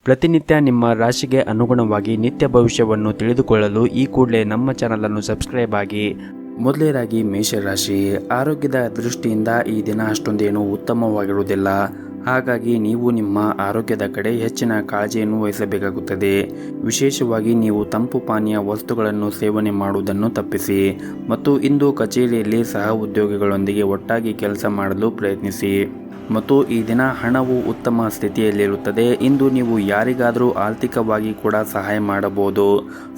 ಪ್ರತಿನಿತ್ಯ ನಿಮ್ಮ ರಾಶಿಗೆ ಅನುಗುಣವಾಗಿ ನಿತ್ಯ ಭವಿಷ್ಯವನ್ನು ತಿಳಿದುಕೊಳ್ಳಲು ಈ ಕೂಡಲೇ ನಮ್ಮ ಚಾನಲನ್ನು ಸಬ್ಸ್ಕ್ರೈಬ್ ಆಗಿ. ಮೊದಲನೇದಾಗಿ ಮೇಷರಾಶಿ, ಆರೋಗ್ಯದ ದೃಷ್ಟಿಯಿಂದ ಈ ದಿನ ಅಷ್ಟೊಂದೇನು ಉತ್ತಮವಾಗಿರುವುದಿಲ್ಲ. ಹಾಗಾಗಿ ನೀವು ನಿಮ್ಮ ಆರೋಗ್ಯದ ಕಡೆ ಹೆಚ್ಚಿನ ಕಾಳಜಿಯನ್ನು ವಹಿಸಬೇಕಾಗುತ್ತದೆ. ವಿಶೇಷವಾಗಿ ನೀವು ತಂಪು ಪಾನೀಯ ವಸ್ತುಗಳನ್ನು ಸೇವನೆ ಮಾಡುವುದನ್ನು ತಪ್ಪಿಸಿ ಮತ್ತು ಇಂದು ಕಚೇರಿಯಲ್ಲಿ ಸಹ ಉದ್ಯೋಗಿಗಳೊಂದಿಗೆ ಒಟ್ಟಾಗಿ ಕೆಲಸ ಮಾಡಲು ಪ್ರಯತ್ನಿಸಿ ಮತ್ತು ಈ ದಿನ ಹಣವು ಉತ್ತಮ ಸ್ಥಿತಿಯಲ್ಲಿರುತ್ತದೆ. ಇಂದು ನೀವು ಯಾರಿಗಾದರೂ ಆರ್ಥಿಕವಾಗಿ ಕೂಡ ಸಹಾಯ ಮಾಡಬಹುದು.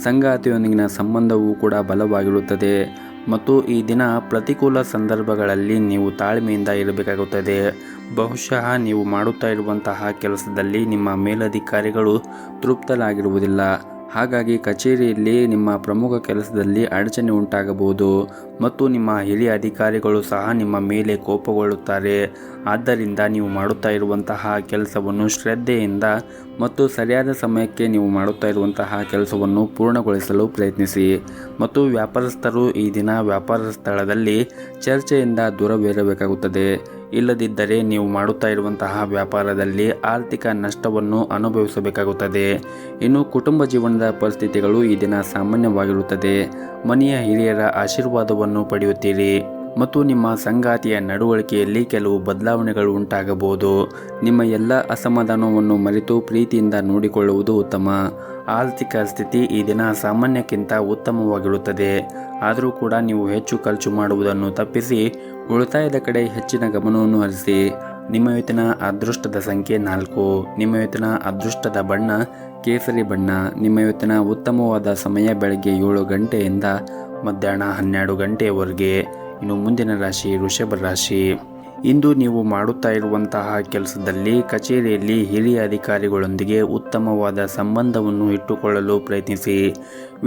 ಸಂಗಾತಿಯೊಂದಿಗಿನ ಸಂಬಂಧವೂ ಕೂಡ ಬಲವಾಗಿರುತ್ತದೆ ಮತ್ತು ಈ ದಿನ ಪ್ರತಿಕೂಲ ಸಂದರ್ಭಗಳಲ್ಲಿ ನೀವು ತಾಳ್ಮೆಯಿಂದ ಇರಬೇಕಾಗುತ್ತದೆ. ಬಹುಶಃ ನೀವು ಮಾಡುತ್ತಾ ಇರುವಂತಹ ಕೆಲಸದಲ್ಲಿ ನಿಮ್ಮ ಮೇಲಧಿಕಾರಿಗಳು ತೃಪ್ತರಾಗಿರುವುದಿಲ್ಲ. ಹಾಗಾಗಿ ಕಚೇರಿಯಲ್ಲಿ ನಿಮ್ಮ ಪ್ರಮುಖ ಕೆಲಸದಲ್ಲಿ ಅಡಚಣೆ ಉಂಟಾಗಬಹುದು ಮತ್ತು ನಿಮ್ಮ ಹಿರಿಯ ಅಧಿಕಾರಿಗಳು ಸಹ ನಿಮ್ಮ ಮೇಲೆ ಕೋಪಗೊಳ್ಳುತ್ತಾರೆ. ಆದ್ದರಿಂದ ನೀವು ಮಾಡುತ್ತಾ ಇರುವಂತಹ ಕೆಲಸವನ್ನು ಶ್ರದ್ಧೆಯಿಂದ ಮತ್ತು ಸರಿಯಾದ ಸಮಯಕ್ಕೆ ನೀವು ಮಾಡುತ್ತಾ ಇರುವಂತಹ ಕೆಲಸವನ್ನು ಪೂರ್ಣಗೊಳಿಸಲು ಪ್ರಯತ್ನಿಸಿ ಮತ್ತು ವ್ಯಾಪಾರಸ್ಥರು ಈ ದಿನ ವ್ಯಾಪಾರ ಸ್ಥಳದಲ್ಲಿ ಚರ್ಚೆಯಿಂದ ದೂರವಿರಬೇಕಾಗುತ್ತದೆ. ಇಲ್ಲದಿದ್ದರೆ ನೀವು ಮಾಡುತ್ತಾ ಇರುವಂತಹ ವ್ಯಾಪಾರದಲ್ಲಿ ಆರ್ಥಿಕ ನಷ್ಟವನ್ನು ಅನುಭವಿಸಬೇಕಾಗುತ್ತದೆ. ಇನ್ನು ಕುಟುಂಬ ಜೀವನದ ಪರಿಸ್ಥಿತಿಗಳು ಈ ದಿನ ಸಾಮಾನ್ಯವಾಗಿರುತ್ತದೆ. ಮನೆಯ ಹಿರಿಯರ ಆಶೀರ್ವಾದವನ್ನು ಪಡೆಯುತ್ತೀರಿ ಮತ್ತು ನಿಮ್ಮ ಸಂಗಾತಿಯ ನಡವಳಿಕೆಯಲ್ಲಿ ಕೆಲವು ಬದಲಾವಣೆಗಳು ಉಂಟಾಗಬಹುದು. ನಿಮ್ಮ ಎಲ್ಲ ಅಸಮಾಧಾನವನ್ನು ಮರೆತು ಪ್ರೀತಿಯಿಂದ ನೋಡಿಕೊಳ್ಳುವುದು ಉತ್ತಮ. ಆರ್ಥಿಕ ಸ್ಥಿತಿ ಈ ದಿನ ಸಾಮಾನ್ಯಕ್ಕಿಂತ ಉತ್ತಮವಾಗಿರುತ್ತದೆ. ಆದರೂ ಕೂಡ ನೀವು ಹೆಚ್ಚು ಖರ್ಚು ಮಾಡುವುದನ್ನು ತಪ್ಪಿಸಿ ಉಳಿತಾಯದ ಕಡೆ ಹೆಚ್ಚಿನ ಗಮನವನ್ನು ಹರಿಸಿ. ನಿಮ್ಮ ಇವತ್ತಿನ ಅದೃಷ್ಟದ ಸಂಖ್ಯೆ 4. ನಿಮ್ಮ ಇವತ್ತಿನ ಅದೃಷ್ಟದ ಬಣ್ಣ ಕೇಸರಿ ಬಣ್ಣ. ನಿಮ್ಮ ಇವತ್ತಿನ ಉತ್ತಮವಾದ ಸಮಯ ಬೆಳಗ್ಗೆ 7 ಗಂಟೆಯಿಂದ ಮಧ್ಯಾಹ್ನ 12 ಗಂಟೆಯವರೆಗೆ. ಇನ್ನು ಮುಂದಿನ ರಾಶಿ ವೃಷಭ ರಾಶಿ. ಇಂದು ನೀವು ಮಾಡುತ್ತಾ ಇರುವಂತಹ ಕೆಲಸದಲ್ಲಿ ಕಚೇರಿಯಲ್ಲಿ ಹಿರಿಯ ಅಧಿಕಾರಿಗಳೊಂದಿಗೆ ಉತ್ತಮವಾದ ಸಂಬಂಧವನ್ನು ಇಟ್ಟುಕೊಳ್ಳಲು ಪ್ರಯತ್ನಿಸಿ.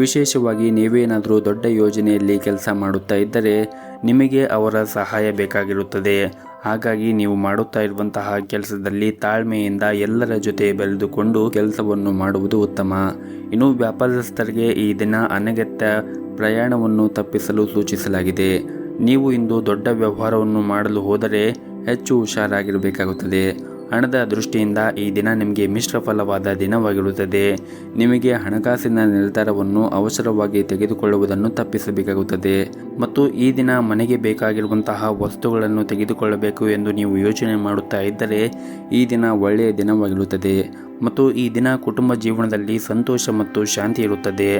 ವಿಶೇಷವಾಗಿ ನೀವೇನಾದರೂ ದೊಡ್ಡ ಯೋಜನೆಯಲ್ಲಿ ಕೆಲಸ ಮಾಡುತ್ತಾ ಇದ್ದರೆ ನಿಮಗೆ ಅವರ ಸಹಾಯ ಬೇಕಾಗಿರುತ್ತದೆ. ಹಾಗಾಗಿ ನೀವು ಮಾಡುತ್ತಾ ಇರುವಂತಹ ಕೆಲಸದಲ್ಲಿ ತಾಳ್ಮೆಯಿಂದ ಎಲ್ಲರ ಜೊತೆ ಬೆರೆದುಕೊಂಡು ಕೆಲಸವನ್ನು ಮಾಡುವುದು ಉತ್ತಮ. ಇನ್ನು ವ್ಯಾಪಾರಸ್ಥರಿಗೆ ಈ ದಿನ ಅನಗತ್ಯ ಪ್ರಯಾಣವನ್ನು ತಪ್ಪಿಸಲು ಸೂಚಿಸಲಾಗಿದೆ. ನೀವು ಇಂದು ದೊಡ್ಡ ವ್ಯವಹಾರವನ್ನು ಮಾಡಲು ಹೋದರೆ ಹೆಚ್ಚು ಹುಷಾರಾಗಿರಬೇಕಾಗುತ್ತದೆ. ಹಣದ ದೃಷ್ಟಿಯಿಂದ ಈ ದಿನ ನಿಮಗೆ ಮಿಶ್ರ ಫಲವಾದ ದಿನವಾಗಿರುತ್ತದೆ. ನಿಮಗೆ ಹಣಕಾಸಿನ ನಿರ್ಧಾರವನ್ನು ಅವಸರವಾಗಿ ತೆಗೆದುಕೊಳ್ಳುವುದನ್ನು ತಪ್ಪಿಸಬೇಕಾಗುತ್ತದೆ ಮತ್ತು ಈ ದಿನ ಮನೆಗೆ ಬೇಕಾಗಿರುವಂತಹ ವಸ್ತುಗಳನ್ನು ತೆಗೆದುಕೊಳ್ಳಬೇಕು ಎಂದು ನೀವು ಯೋಚನೆ ಮಾಡುತ್ತಾ ಇದ್ದರೆ ಈ ದಿನ ಒಳ್ಳೆಯ ದಿನವಾಗಿರುತ್ತದೆ ಮತ್ತು ಈ ದಿನ ಕುಟುಂಬ ಜೀವನದಲ್ಲಿ ಸಂತೋಷ ಮತ್ತು ಶಾಂತಿ ಇರುತ್ತದೆ.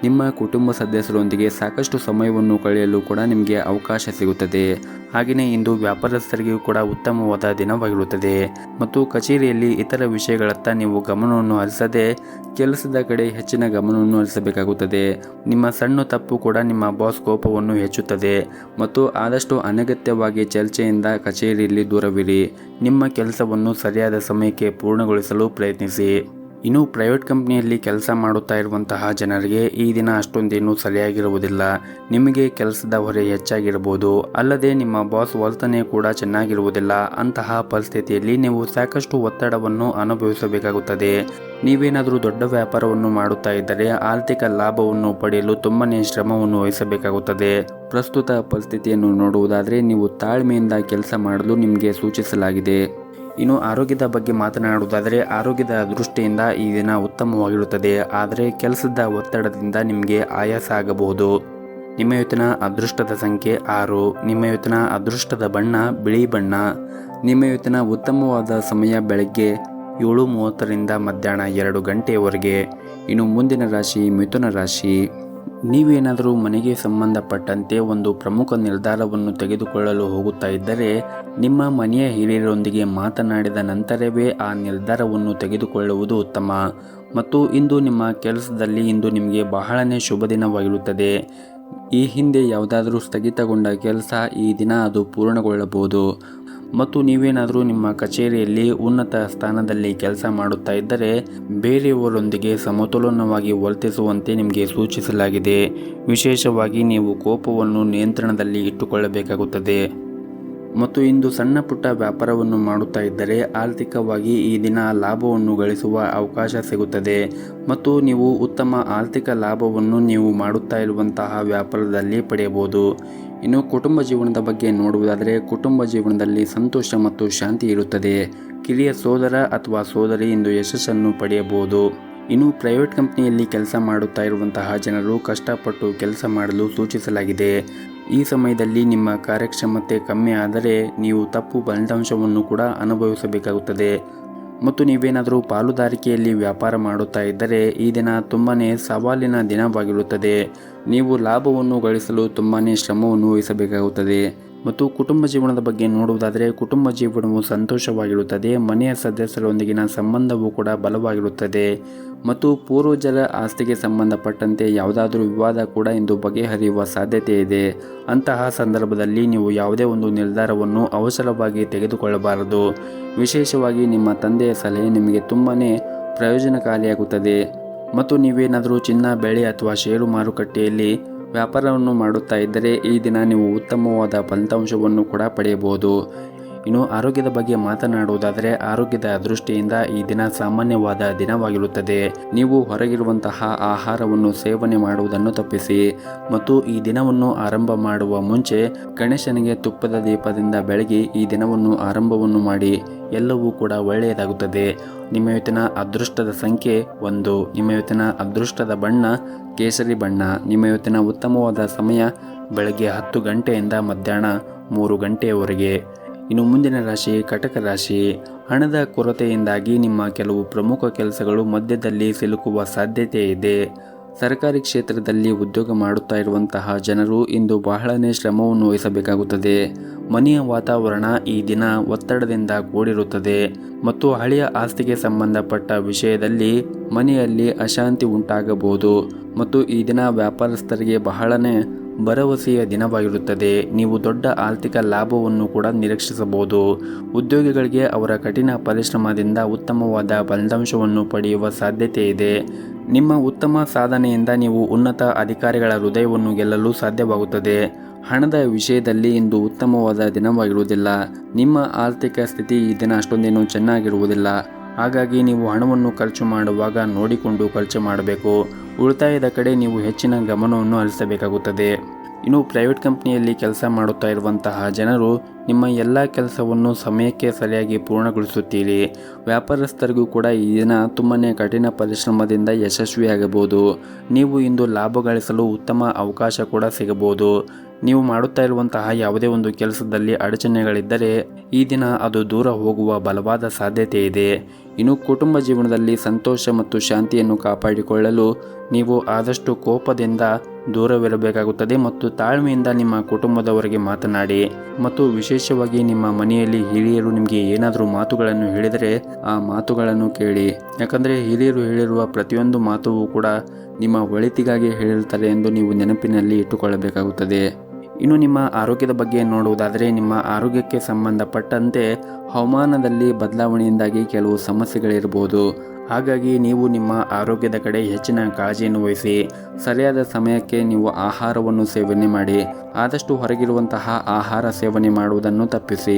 ನಿಮ್ಮ ಕುಟುಂಬ ಸದಸ್ಯರೊಂದಿಗೆ ಸಾಕಷ್ಟು ಸಮಯವನ್ನು ಕಳೆಯಲು ಕೂಡ ನಿಮಗೆ ಅವಕಾಶ ಸಿಗುತ್ತದೆ. ಹಾಗೆಯೇ ಇಂದು ವ್ಯಾಪಾರಸ್ಥರಿಗೂ ಕೂಡ ಉತ್ತಮವಾದ ದಿನವಾಗಿರುತ್ತದೆ ಮತ್ತು ಕಚೇರಿಯಲ್ಲಿ ಇತರ ವಿಷಯಗಳತ್ತ ನೀವು ಗಮನವನ್ನು ಹರಿಸದೆ ಕೆಲಸದ ಕಡೆ ಹೆಚ್ಚಿನ ಗಮನವನ್ನು ಹರಿಸಬೇಕಾಗುತ್ತದೆ. ನಿಮ್ಮ ಸಣ್ಣ ತಪ್ಪು ಕೂಡ ನಿಮ್ಮ ಬಾಸ್ ಕೋಪವನ್ನು ಹೆಚ್ಚುತ್ತದೆ ಮತ್ತು ಆದಷ್ಟು ಅನಗತ್ಯವಾಗಿ ಚರ್ಚೆಯಿಂದ ಕಚೇರಿಯಲ್ಲಿ ದೂರವಿರಿ. ನಿಮ್ಮ ಕೆಲಸವನ್ನು ಸರಿಯಾದ ಸಮಯಕ್ಕೆ ಪೂರ್ಣಗೊಳಿಸಲು ಪ್ರಯತ್ನಿಸಿ. ಇನ್ನು ಪ್ರೈವೇಟ್ ಕಂಪ್ನಿಯಲ್ಲಿ ಕೆಲಸ ಮಾಡುತ್ತಾ ಇರುವಂತಹ ಜನರಿಗೆ ಈ ದಿನ ಅಷ್ಟೊಂದೇನು ಸರಿಯಾಗಿರುವುದಿಲ್ಲ. ನಿಮಗೆ ಕೆಲಸದ ಹೊರೆ ಹೆಚ್ಚಾಗಿರಬಹುದು. ಅಲ್ಲದೆ ನಿಮ್ಮ ಬಾಸ್ ವರ್ತನೆ ಕೂಡ ಚೆನ್ನಾಗಿರುವುದಿಲ್ಲ. ಅಂತಹ ಪರಿಸ್ಥಿತಿಯಲ್ಲಿ ನೀವು ಸಾಕಷ್ಟು ಒತ್ತಡವನ್ನು ಅನುಭವಿಸಬೇಕಾಗುತ್ತದೆ. ನೀವೇನಾದರೂ ದೊಡ್ಡ ವ್ಯಾಪಾರವನ್ನು ಮಾಡುತ್ತಾ ಇದ್ದರೆ ಆರ್ಥಿಕ ಲಾಭವನ್ನು ಪಡೆಯಲು ತುಂಬನೇ ಶ್ರಮವನ್ನು ವಹಿಸಬೇಕಾಗುತ್ತದೆ. ಪ್ರಸ್ತುತ ಪರಿಸ್ಥಿತಿಯನ್ನು ನೋಡುವುದಾದರೆ ನೀವು ತಾಳ್ಮೆಯಿಂದ ಕೆಲಸ ಮಾಡಲು ನಿಮಗೆ ಸೂಚಿಸಲಾಗಿದೆ. ಇನ್ನು ಆರೋಗ್ಯದ ಬಗ್ಗೆ ಮಾತನಾಡುವುದಾದರೆ ಆರೋಗ್ಯದ ದೃಷ್ಟಿಯಿಂದ ಈ ದಿನ ಉತ್ತಮವಾಗಿರುತ್ತದೆ. ಆದರೆ ಕೆಲಸದ ಒತ್ತಡದಿಂದ ನಿಮಗೆ ಆಯಾಸ ಆಗಬಹುದು. ನಿಮ್ಮ ಇವತ್ತಿನ ಅದೃಷ್ಟದ ಸಂಖ್ಯೆ 6. ನಿಮ್ಮ ಇವತ್ತಿನ ಅದೃಷ್ಟದ ಬಣ್ಣ ಬಿಳಿ ಬಣ್ಣ. ನಿಮ್ಮ ಇವತ್ತಿನ ಉತ್ತಮವಾದ ಸಮಯ ಬೆಳಗ್ಗೆ 7:30ರಿಂದ ಮಧ್ಯಾಹ್ನ 2 ಗಂಟೆಯವರೆಗೆ. ಇನ್ನು ಮುಂದಿನ ರಾಶಿ ಮಿಥುನ ರಾಶಿ. ನೀವೇನಾದರೂ ಮನೆಗೆ ಸಂಬಂಧಪಟ್ಟಂತೆ ಒಂದು ಪ್ರಮುಖ ನಿರ್ಧಾರವನ್ನು ತೆಗೆದುಕೊಳ್ಳಲು ಹೋಗುತ್ತಾ ಇದ್ದರೆ ನಿಮ್ಮ ಮನೆಯ ಹಿರಿಯರೊಂದಿಗೆ ಮಾತನಾಡಿದ ನಂತರವೇ ಆ ನಿರ್ಧಾರವನ್ನು ತೆಗೆದುಕೊಳ್ಳುವುದು ಉತ್ತಮ ಮತ್ತು ಇಂದು ನಿಮ್ಮ ಕೆಲಸದಲ್ಲಿ ಇಂದು ನಿಮಗೆ ಬಹಳನೇ ಶುಭ ದಿನವಾಗಿರುತ್ತದೆ. ಈ ಹಿಂದೆ ಯಾವುದಾದರೂ ಸ್ಥಗಿತಗೊಂಡ ಕೆಲಸ ಈ ದಿನ ಅದು ಪೂರ್ಣಗೊಳ್ಳಬಹುದು ಮತ್ತು ನೀವೇನಾದರೂ ನಿಮ್ಮ ಕಚೇರಿಯಲ್ಲಿ ಉನ್ನತ ಸ್ಥಾನದಲ್ಲಿ ಕೆಲಸ ಮಾಡುತ್ತಾ ಇದ್ದರೆ ಬೇರೆಯವರೊಂದಿಗೆ ಸಮತೋಲನವಾಗಿ ವರ್ತಿಸುವಂತೆ ನಿಮಗೆ ಸೂಚಿಸಲಾಗಿದೆ. ವಿಶೇಷವಾಗಿ ನೀವು ಕೋಪವನ್ನು ನಿಯಂತ್ರಣದಲ್ಲಿ ಇಟ್ಟುಕೊಳ್ಳಬೇಕಾಗುತ್ತದೆ ಮತ್ತು ಇಂದು ಸಣ್ಣ ಪುಟ್ಟ ವ್ಯಾಪಾರವನ್ನು ಮಾಡುತ್ತಾ ಇದ್ದರೆ ಆರ್ಥಿಕವಾಗಿ ಈ ದಿನ ಲಾಭವನ್ನು ಗಳಿಸುವ ಅವಕಾಶ ಸಿಗುತ್ತದೆ ಮತ್ತು ನೀವು ಉತ್ತಮ ಆರ್ಥಿಕ ಲಾಭವನ್ನು ನೀವು ಮಾಡುತ್ತಾ ಇರುವಂತಹ ವ್ಯಾಪಾರದಲ್ಲಿ ಪಡೆಯಬಹುದು. ಇನ್ನು ಕುಟುಂಬ ಜೀವನದ ಬಗ್ಗೆ ನೋಡುವುದಾದರೆ ಕುಟುಂಬ ಜೀವನದಲ್ಲಿ ಸಂತೋಷ ಮತ್ತು ಶಾಂತಿ ಇರುತ್ತದೆ. ಕಿರಿಯ ಸೋದರ ಅಥವಾ ಸೋದರಿ ಇಂದು ಯಶಸ್ಸನ್ನು ಪಡೆಯಬಹುದು. ಇನ್ನು ಪ್ರೈವೇಟ್ ಕಂಪನಿಯಲ್ಲಿ ಕೆಲಸ ಮಾಡುತ್ತಾ ಇರುವಂತಹ ಜನರು ಕಷ್ಟಪಟ್ಟು ಕೆಲಸ ಮಾಡಲು ಸೂಚಿಸಲಾಗಿದೆ. ಈ ಸಮಯದಲ್ಲಿ ನಿಮ್ಮ ಕಾರ್ಯಕ್ಷಮತೆ ಕಮ್ಮಿ ಆದರೆ ನೀವು ತಪ್ಪು ಫಲಿತಾಂಶವನ್ನು ಕೂಡ ಅನುಭವಿಸಬೇಕಾಗುತ್ತದೆ. ಮತ್ತು ನೀವೇನಾದರೂ ಪಾಲುದಾರಿಕೆಯಲ್ಲಿ ವ್ಯಾಪಾರ ಮಾಡುತ್ತಾ ಇದ್ದರೆ ಈ ದಿನ ತುಂಬಾ ಸವಾಲಿನ ದಿನವಾಗಿರುತ್ತದೆ. ನೀವು ಲಾಭವನ್ನು ಗಳಿಸಲು ತುಂಬಾ ಶ್ರಮವನ್ನು ವಹಿಸಬೇಕಾಗುತ್ತದೆ. ಮತ್ತು ಕುಟುಂಬ ಜೀವನದ ಬಗ್ಗೆ ನೋಡುವುದಾದರೆ ಕುಟುಂಬ ಜೀವನವು ಸಂತೋಷವಾಗಿರುತ್ತದೆ. ಮನೆಯ ಸದಸ್ಯರೊಂದಿಗಿನ ಸಂಬಂಧವೂ ಕೂಡ ಬಲವಾಗಿರುತ್ತದೆ. ಮತ್ತು ಪೂರ್ವಜರ ಆಸ್ತಿಗೆ ಸಂಬಂಧಪಟ್ಟಂತೆ ಯಾವುದಾದ್ರೂ ವಿವಾದ ಕೂಡ ಇಂದು ಬಗೆಹರಿಯುವ ಸಾಧ್ಯತೆ ಇದೆ. ಅಂತಹ ಸಂದರ್ಭದಲ್ಲಿ ನೀವು ಯಾವುದೇ ಒಂದು ನಿರ್ಧಾರವನ್ನು ಅವಸರವಾಗಿ ತೆಗೆದುಕೊಳ್ಳಬಾರದು. ವಿಶೇಷವಾಗಿ ನಿಮ್ಮ ತಂದೆಯ ಸಲಹೆ ನಿಮಗೆ ತುಂಬಾ ಪ್ರಯೋಜನಕಾರಿಯಾಗುತ್ತದೆ. ಮತ್ತು ನೀವೇನಾದರೂ ಚಿನ್ನ, ಬೆಳೆ ಅಥವಾ ಷೇರು ಮಾರುಕಟ್ಟೆಯಲ್ಲಿ ವ್ಯಾಪಾರವನ್ನು ಮಾಡುತ್ತಾ ಇದ್ದರೆ ಈ ದಿನ ನೀವು ಉತ್ತಮವಾದ ಫಲಿತಾಂಶವನ್ನು ಕೂಡ ಪಡೆಯಬಹುದು. ಇನ್ನು ಆರೋಗ್ಯದ ಬಗ್ಗೆ ಮಾತನಾಡುವುದಾದರೆ ಆರೋಗ್ಯದ ದೃಷ್ಟಿಯಿಂದ ಈ ದಿನ ಸಾಮಾನ್ಯವಾದ ದಿನವಾಗಿರುತ್ತದೆ. ನೀವು ಹೊರಗಿರುವಂತಹ ಆಹಾರವನ್ನು ಸೇವನೆ ಮಾಡುವುದನ್ನು ತಪ್ಪಿಸಿ. ಮತ್ತು ಈ ದಿನವನ್ನು ಆರಂಭ ಮಾಡುವ ಮುಂಚೆ ಗಣೇಶನಿಗೆ ತುಪ್ಪದ ದೀಪದಿಂದ ಬೆಳಗಿ ಈ ದಿನವನ್ನು ಆರಂಭವನ್ನು ಮಾಡಿ. ಎಲ್ಲವೂ ಕೂಡ ಒಳ್ಳೆಯದಾಗುತ್ತದೆ. ನಿಮ್ಮ ಇವತ್ತಿನ ಅದೃಷ್ಟದ ಸಂಖ್ಯೆ 1. ನಿಮ್ಮ ಇವತ್ತಿನ ಅದೃಷ್ಟದ ಬಣ್ಣ ಕೇಸರಿ ಬಣ್ಣ. ನಿಮ್ಮ ಇವತ್ತಿನ ಉತ್ತಮವಾದ ಸಮಯ ಬೆಳಗ್ಗೆ 10 ಗಂಟೆಯಿಂದ ಮಧ್ಯಾಹ್ನ 3 ಗಂಟೆಯವರೆಗೆ. ಇನ್ನು ಮುಂದಿನ ರಾಶಿ ಕಟಕ ರಾಶಿ. ಹಣದ ಕೊರತೆಯಿಂದಾಗಿ ನಿಮ್ಮ ಕೆಲವು ಪ್ರಮುಖ ಕೆಲಸಗಳು ಮಧ್ಯದಲ್ಲಿ ಸಿಲುಕುವ ಸಾಧ್ಯತೆ ಇದೆ. ಸರ್ಕಾರಿ ಕ್ಷೇತ್ರದಲ್ಲಿ ಉದ್ಯೋಗ ಮಾಡುತ್ತಾ ಇರುವಂತಹ ಜನರು ಇಂದು ಬಹಳನೇ ಶ್ರಮವನ್ನು ವಹಿಸಬೇಕಾಗುತ್ತದೆ. ಮನೆಯ ವಾತಾವರಣ ಈ ದಿನ ಒತ್ತಡದಿಂದ ಕೂಡಿರುತ್ತದೆ. ಮತ್ತು ಹಳೆಯ ಆಸ್ತಿಗೆ ಸಂಬಂಧಪಟ್ಟ ವಿಷಯದಲ್ಲಿ ಮನೆಯಲ್ಲಿ ಅಶಾಂತಿ ಉಂಟಾಗಬಹುದು. ಮತ್ತು ಈ ದಿನ ವ್ಯಾಪಾರಸ್ಥರಿಗೆ ಬಹಳನೇ ಭರವಸೆಯ ದಿನವಾಗಿರುತ್ತದೆ. ನೀವು ದೊಡ್ಡ ಆರ್ಥಿಕ ಲಾಭವನ್ನು ಕೂಡ ನಿರೀಕ್ಷಿಸಬಹುದು. ಉದ್ಯೋಗಿಗಳಿಗೆ ಅವರ ಕಠಿಣ ಪರಿಶ್ರಮದಿಂದ ಉತ್ತಮವಾದ ಫಲಿತಾಂಶವನ್ನು ಪಡೆಯುವ ಸಾಧ್ಯತೆ ಇದೆ. ನಿಮ್ಮ ಉತ್ತಮ ಸಾಧನೆಯಿಂದ ನೀವು ಉನ್ನತ ಅಧಿಕಾರಿಗಳ ಹೃದಯವನ್ನು ಗೆಲ್ಲಲು ಸಾಧ್ಯವಾಗುತ್ತದೆ. ಹಣದ ವಿಷಯದಲ್ಲಿ ಇಂದು ಉತ್ತಮವಾದ ದಿನವಾಗಿರುವುದಿಲ್ಲ. ನಿಮ್ಮ ಆರ್ಥಿಕ ಸ್ಥಿತಿ ಈ ದಿನ ಅಷ್ಟೊಂದೇನು ಚೆನ್ನಾಗಿರುವುದಿಲ್ಲ. ಹಾಗಾಗಿ ನೀವು ಹಣವನ್ನು ಖರ್ಚು ಮಾಡುವಾಗ ನೋಡಿಕೊಂಡು ಖರ್ಚು ಮಾಡಬೇಕು. ಉಳಿತಾಯದ ಕಡೆ ನೀವು ಹೆಚ್ಚಿನ ಗಮನವನ್ನು ಹರಿಸಬೇಕಾಗುತ್ತದೆ. ಇನ್ನು ಪ್ರೈವೇಟ್ ಕಂಪನಿಯಲ್ಲಿ ಕೆಲಸ ಮಾಡುತ್ತಾ ಇರುವಂತಹ ಜನರು ನಿಮ್ಮ ಎಲ್ಲ ಕೆಲಸವನ್ನು ಸಮಯಕ್ಕೆ ಸರಿಯಾಗಿ ಪೂರ್ಣಗೊಳಿಸುತ್ತೀರಿ. ವ್ಯಾಪಾರಸ್ಥರಿಗೂ ಕೂಡ ಈ ದಿನ ತುಂಬಾ ಕಠಿಣ ಪರಿಶ್ರಮದಿಂದ ಯಶಸ್ವಿಯಾಗಬಹುದು. ನೀವು ಇಂದು ಲಾಭ ಗಳಿಸಲು ಉತ್ತಮ ಅವಕಾಶ ಕೂಡ ಸಿಗಬಹುದು. ನೀವು ಮಾಡುತ್ತಾ ಇರುವಂತಹ ಯಾವುದೇ ಒಂದು ಕೆಲಸದಲ್ಲಿ ಅಡಚಣೆಗಳಿದ್ದರೆ ಈ ದಿನ ಅದು ದೂರ ಹೋಗುವ ಬಲವಾದ ಸಾಧ್ಯತೆ ಇದೆ. ಇನ್ನು ಕುಟುಂಬ ಜೀವನದಲ್ಲಿ ಸಂತೋಷ ಮತ್ತು ಶಾಂತಿಯನ್ನು ಕಾಪಾಡಿಕೊಳ್ಳಲು ನೀವು ಆದಷ್ಟು ಕೋಪದಿಂದ ದೂರವಿರಬೇಕಾಗುತ್ತದೆ. ಮತ್ತು ತಾಳ್ಮೆಯಿಂದ ನಿಮ್ಮ ಕುಟುಂಬದವರಿಗೆ ಮಾತನಾಡಿ. ಮತ್ತು ವಿಶೇಷವಾಗಿ ನಿಮ್ಮ ಮನೆಯಲ್ಲಿ ಹಿರಿಯರು ನಿಮಗೆ ಏನಾದರೂ ಮಾತುಗಳನ್ನು ಹೇಳಿದರೆ ಆ ಮಾತುಗಳನ್ನು ಕೇಳಿ. ಯಾಕಂದರೆ ಹಿರಿಯರು ಹೇಳಿರುವ ಪ್ರತಿಯೊಂದು ಮಾತು ಕೂಡ ನಿಮ್ಮ ಒಳಿತಿಗಾಗಿ ಹೇಳಿರ್ತಾರೆ ಎಂದು ನೀವು ನೆನಪಿನಲ್ಲಿ ಇಟ್ಟುಕೊಳ್ಳಬೇಕಾಗುತ್ತದೆ. ಇನ್ನು ನಿಮ್ಮ ಆರೋಗ್ಯದ ಬಗ್ಗೆ ನೋಡುವುದಾದರೆ ನಿಮ್ಮ ಆರೋಗ್ಯಕ್ಕೆ ಸಂಬಂಧಪಟ್ಟಂತೆ ಹವಾಮಾನದಲ್ಲಿ ಬದಲಾವಣೆಯಿಂದಾಗಿ ಕೆಲವು ಸಮಸ್ಯೆಗಳಿರಬಹುದು. ಹಾಗಾಗಿ ನೀವು ನಿಮ್ಮ ಆರೋಗ್ಯದ ಕಡೆ ಹೆಚ್ಚಿನ ಕಾಳಜಿಯನ್ನು ವಹಿಸಿ. ಸರಿಯಾದ ಸಮಯಕ್ಕೆ ನೀವು ಆಹಾರವನ್ನು ಸೇವನೆ ಮಾಡಿ. ಆದಷ್ಟು ಹೊರಗಿರುವಂತಹ ಆಹಾರ ಸೇವನೆ ಮಾಡುವುದನ್ನು ತಪ್ಪಿಸಿ.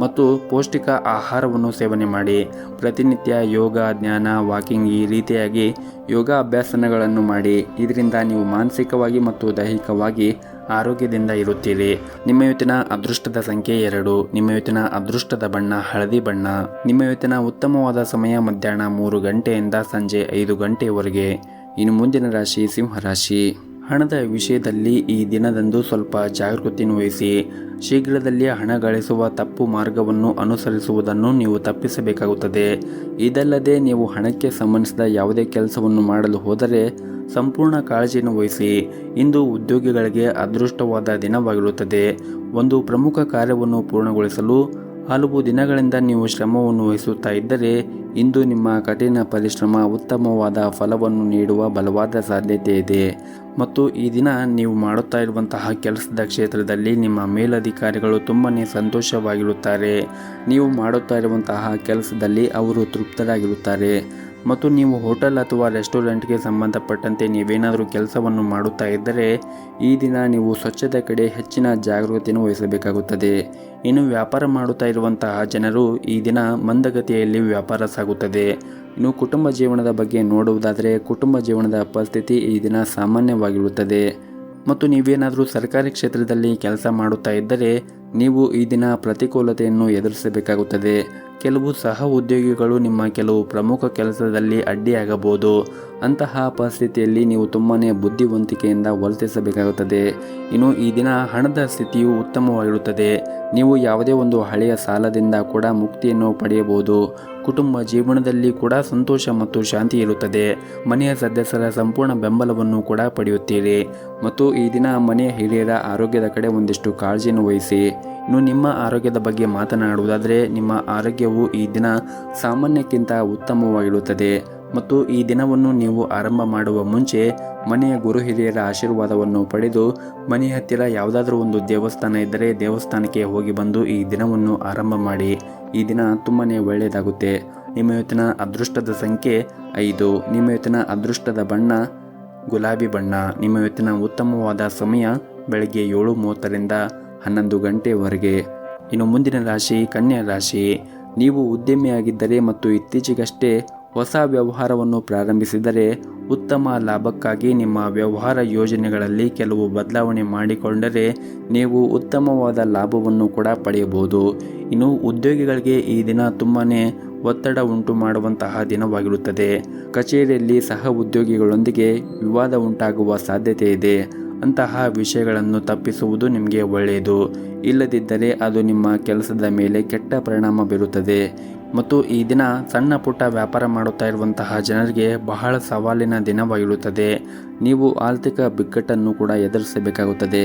ಮತ್ತು ಪೌಷ್ಟಿಕ ಆಹಾರವನ್ನು ಸೇವನೆ ಮಾಡಿ. ಪ್ರತಿನಿತ್ಯ ಯೋಗ, ಧ್ಯಾನ, ವಾಕಿಂಗ್ ಈ ರೀತಿಯಾಗಿ ಯೋಗ ಅಭ್ಯಾಸಗಳನ್ನು ಮಾಡಿ. ಇದರಿಂದ ನೀವು ಮಾನಸಿಕವಾಗಿ ಮತ್ತು ದೈಹಿಕವಾಗಿ ಆರೋಗ್ಯದಿಂದ ಇರುತ್ತೀರಿ. ನಿಮ್ಮ ಇವತ್ತಿನ ಅದೃಷ್ಟದ ಸಂಖ್ಯೆ 2. ನಿಮ್ಮ ಇವತ್ತಿನ ಅದೃಷ್ಟದ ಬಣ್ಣ ಹಳದಿ ಬಣ್ಣ. ನಿಮ್ಮ ಇವತ್ತಿನ ಉತ್ತಮವಾದ ಸಮಯ ಮಧ್ಯಾಹ್ನ 3 ಗಂಟೆಯಿಂದ ಸಂಜೆ 5 ಗಂಟೆಯವರೆಗೆ. ಇನ್ನು ಮುಂದಿನ ರಾಶಿ ಸಿಂಹರಾಶಿ. ಹಣದ ವಿಷಯದಲ್ಲಿ ಈ ದಿನದಂದು ಸ್ವಲ್ಪ ಜಾಗೃತಿಯನ್ನು ವಹಿಸಿ. ಶೀಘ್ರದಲ್ಲಿ ಹಣ ಗಳಿಸುವ ತಪ್ಪು ಮಾರ್ಗವನ್ನು ಅನುಸರಿಸುವುದನ್ನು ನೀವು ತಪ್ಪಿಸಬೇಕಾಗುತ್ತದೆ. ಇದಲ್ಲದೆ ನೀವು ಹಣಕ್ಕೆ ಸಂಬಂಧಿಸಿದ ಯಾವುದೇ ಕೆಲಸವನ್ನು ಮಾಡಲು ಹೋದರೆ ಸಂಪೂರ್ಣ ಕಾಳಜಿಯನ್ನು ವಹಿಸಿ. ಇಂದು ಉದ್ಯೋಗಿಗಳಿಗೆ ಅದೃಷ್ಟವಾದ ದಿನವಾಗಿರುತ್ತದೆ. ಒಂದು ಪ್ರಮುಖ ಕಾರ್ಯವನ್ನು ಪೂರ್ಣಗೊಳಿಸಲು ಹಲವು ದಿನಗಳಿಂದ ನೀವು ಶ್ರಮವನ್ನು ವಹಿಸುತ್ತಾ ಇದ್ದರೆ ಇಂದು ನಿಮ್ಮ ಕಠಿಣ ಪರಿಶ್ರಮ ಉತ್ತಮವಾದ ಫಲವನ್ನು ನೀಡುವ ಬಲವಾದ ಸಾಧ್ಯತೆ ಇದೆ. ಮತ್ತು ಈ ದಿನ ನೀವು ಮಾಡುತ್ತಾ ಇರುವಂತಹ ಕೆಲಸದ ಕ್ಷೇತ್ರದಲ್ಲಿ ನಿಮ್ಮ ಮೇಲಧಿಕಾರಿಗಳು ತುಂಬಾ ಸಂತೋಷವಾಗಿರುತ್ತಾರೆ. ನೀವು ಮಾಡುತ್ತಾ ಇರುವಂತಹ ಕೆಲಸದಲ್ಲಿ ಅವರು ತೃಪ್ತರಾಗಿರುತ್ತಾರೆ. ಮತ್ತು ನೀವು ಹೋಟೆಲ್ ಅಥವಾ ರೆಸ್ಟೋರೆಂಟ್ಗೆ ಸಂಬಂಧಪಟ್ಟಂತೆ ನೀವೇನಾದರೂ ಕೆಲಸವನ್ನು ಮಾಡುತ್ತಾ ಇದ್ದರೆ ಈ ದಿನ ನೀವು ಸ್ವಚ್ಛತೆ ಕಡೆ ಹೆಚ್ಚಿನ ಜಾಗೃತಿಯನ್ನು ವಹಿಸಬೇಕಾಗುತ್ತದೆ. ಇನ್ನು ವ್ಯಾಪಾರ ಮಾಡುತ್ತಾ ಇರುವಂತಹ ಜನರು ಈ ದಿನ ಮಂದಗತಿಯಲ್ಲಿ ವ್ಯಾಪಾರ ಸಾಗುತ್ತದೆ. ಇನ್ನು ಕುಟುಂಬ ಜೀವನದ ಬಗ್ಗೆ ನೋಡುವುದಾದರೆ ಕುಟುಂಬ ಜೀವನದ ಪರಿಸ್ಥಿತಿ ಈ ದಿನ ಸಾಮಾನ್ಯವಾಗಿರುತ್ತದೆ. ಮತ್ತು ನೀವೇನಾದರೂ ಸರ್ಕಾರಿ ಕ್ಷೇತ್ರದಲ್ಲಿ ಕೆಲಸ ಮಾಡುತ್ತಾ ಇದ್ದರೆ ನೀವು ಈ ದಿನ ಪ್ರತಿಕೂಲತೆಯನ್ನು ಎದುರಿಸಬೇಕಾಗುತ್ತದೆ. ಕೆಲವು ಸಹ ಉದ್ಯೋಗಿಗಳು ನಿಮ್ಮ ಕೆಲವು ಪ್ರಮುಖ ಕೆಲಸದಲ್ಲಿ ಅಡ್ಡಿಯಾಗಬಹುದು. ಅಂತಹ ಪರಿಸ್ಥಿತಿಯಲ್ಲಿ ನೀವು ತುಂಬಾ ಬುದ್ಧಿವಂತಿಕೆಯಿಂದ ವರ್ತಿಸಬೇಕಾಗುತ್ತದೆ. ಇನ್ನು ಈ ದಿನ ಹಣದ ಸ್ಥಿತಿಯು ಉತ್ತಮವಾಗಿರುತ್ತದೆ. ನೀವು ಯಾವುದೇ ಒಂದು ಹಳೆಯ ಸಾಲದಿಂದ ಕೂಡ ಮುಕ್ತಿಯನ್ನು ಪಡೆಯಬಹುದು. ಕುಟುಂಬ ಜೀವನದಲ್ಲಿ ಕೂಡ ಸಂತೋಷ ಮತ್ತು ಶಾಂತಿ ಇರುತ್ತದೆ. ಮನೆಯ ಸದಸ್ಯರ ಸಂಪೂರ್ಣ ಬೆಂಬಲವನ್ನು ಕೂಡ ಪಡೆಯುತ್ತೀರಿ. ಮತ್ತು ಈ ದಿನ ಮನೆಯ ಹಿರಿಯರ ಆರೋಗ್ಯದ ಕಡೆ ಒಂದಿಷ್ಟು ಕಾಳಜಿಯನ್ನು ವಹಿಸಿ. ಇನ್ನು ನಿಮ್ಮ ಆರೋಗ್ಯದ ಬಗ್ಗೆ ಮಾತನಾಡುವುದಾದರೆ, ನಿಮ್ಮ ಆರೋಗ್ಯವು ಈ ದಿನ ಸಾಮಾನ್ಯಕ್ಕಿಂತ ಉತ್ತಮವಾಗಿರುತ್ತದೆ. ಮತ್ತು ಈ ದಿನವನ್ನು ನೀವು ಆರಂಭ ಮಾಡುವ ಮುಂಚೆ ಮನೆಯ ಗುರು ಹಿರಿಯರ ಆಶೀರ್ವಾದವನ್ನು ಪಡೆದು ಮನೆಯ ಹತ್ತಿರ ಯಾವುದಾದ್ರೂ ಒಂದು ದೇವಸ್ಥಾನ ಇದ್ದರೆ ದೇವಸ್ಥಾನಕ್ಕೆ ಹೋಗಿ ಬಂದು ಈ ದಿನವನ್ನು ಆರಂಭ ಮಾಡಿ. ಈ ದಿನ ತುಂಬಾ ಒಳ್ಳೆಯದಾಗುತ್ತೆ. ನಿಮ್ಮ ಇವತ್ತಿನ ಅದೃಷ್ಟದ ಸಂಖ್ಯೆ 5. ನಿಮ್ಮ ಇವತ್ತಿನ ಅದೃಷ್ಟದ ಬಣ್ಣ ಗುಲಾಬಿ ಬಣ್ಣ. ನಿಮ್ಮ ಇವತ್ತಿನ ಉತ್ತಮವಾದ ಸಮಯ ಬೆಳಗ್ಗೆ 7:30ರಿಂದ 11 ಗಂಟೆವರೆಗೆ. ಇನ್ನು ಮುಂದಿನ ರಾಶಿ ಕನ್ಯಾ ರಾಶಿ. ನೀವು ಉದ್ಯಮಿಯಾಗಿದ್ದರೆ ಮತ್ತು ಇತ್ತೀಚೆಗಷ್ಟೇ ಹೊಸ ವ್ಯವಹಾರವನ್ನು ಪ್ರಾರಂಭಿಸಿದರೆ ಉತ್ತಮ ಲಾಭಕ್ಕಾಗಿ ನಿಮ್ಮ ವ್ಯವಹಾರ ಯೋಜನೆಗಳಲ್ಲಿ ಕೆಲವು ಬದಲಾವಣೆ ಮಾಡಿಕೊಂಡರೆ ನೀವು ಉತ್ತಮವಾದ ಲಾಭವನ್ನು ಕೂಡ ಪಡೆಯಬಹುದು. ಇನ್ನು ಉದ್ಯೋಗಿಗಳಿಗೆ ಈ ದಿನ ತುಂಬಾ ಒತ್ತಡ ಉಂಟು ಮಾಡುವಂತಹ ದಿನವಾಗಿರುತ್ತದೆ. ಕಚೇರಿಯಲ್ಲಿ ಸಹ ಉದ್ಯೋಗಿಗಳೊಂದಿಗೆ ವಿವಾದ ಉಂಟಾಗುವ ಸಾಧ್ಯತೆ ಇದೆ. ಅಂತಹ ವಿಷಯಗಳನ್ನು ತಪ್ಪಿಸುವುದು ನಿಮಗೆ ಒಳ್ಳೆಯದು. ಇಲ್ಲದಿದ್ದರೆ ಅದು ನಿಮ್ಮ ಕೆಲಸದ ಮೇಲೆ ಕೆಟ್ಟ ಪರಿಣಾಮ ಬೀರುತ್ತದೆ. ಮತ್ತು ಈ ದಿನ ಸಣ್ಣ ಪುಟ್ಟ ವ್ಯಾಪಾರ ಮಾಡುತ್ತಾ ಇರುವಂತಹ ಜನರಿಗೆ ಬಹಳ ಸವಾಲಿನ ದಿನವಾಗಿರುತ್ತದೆ. ನೀವು ಆರ್ಥಿಕ ಬಿಕ್ಕಟ್ಟನ್ನು ಕೂಡ ಎದುರಿಸಬೇಕಾಗುತ್ತದೆ.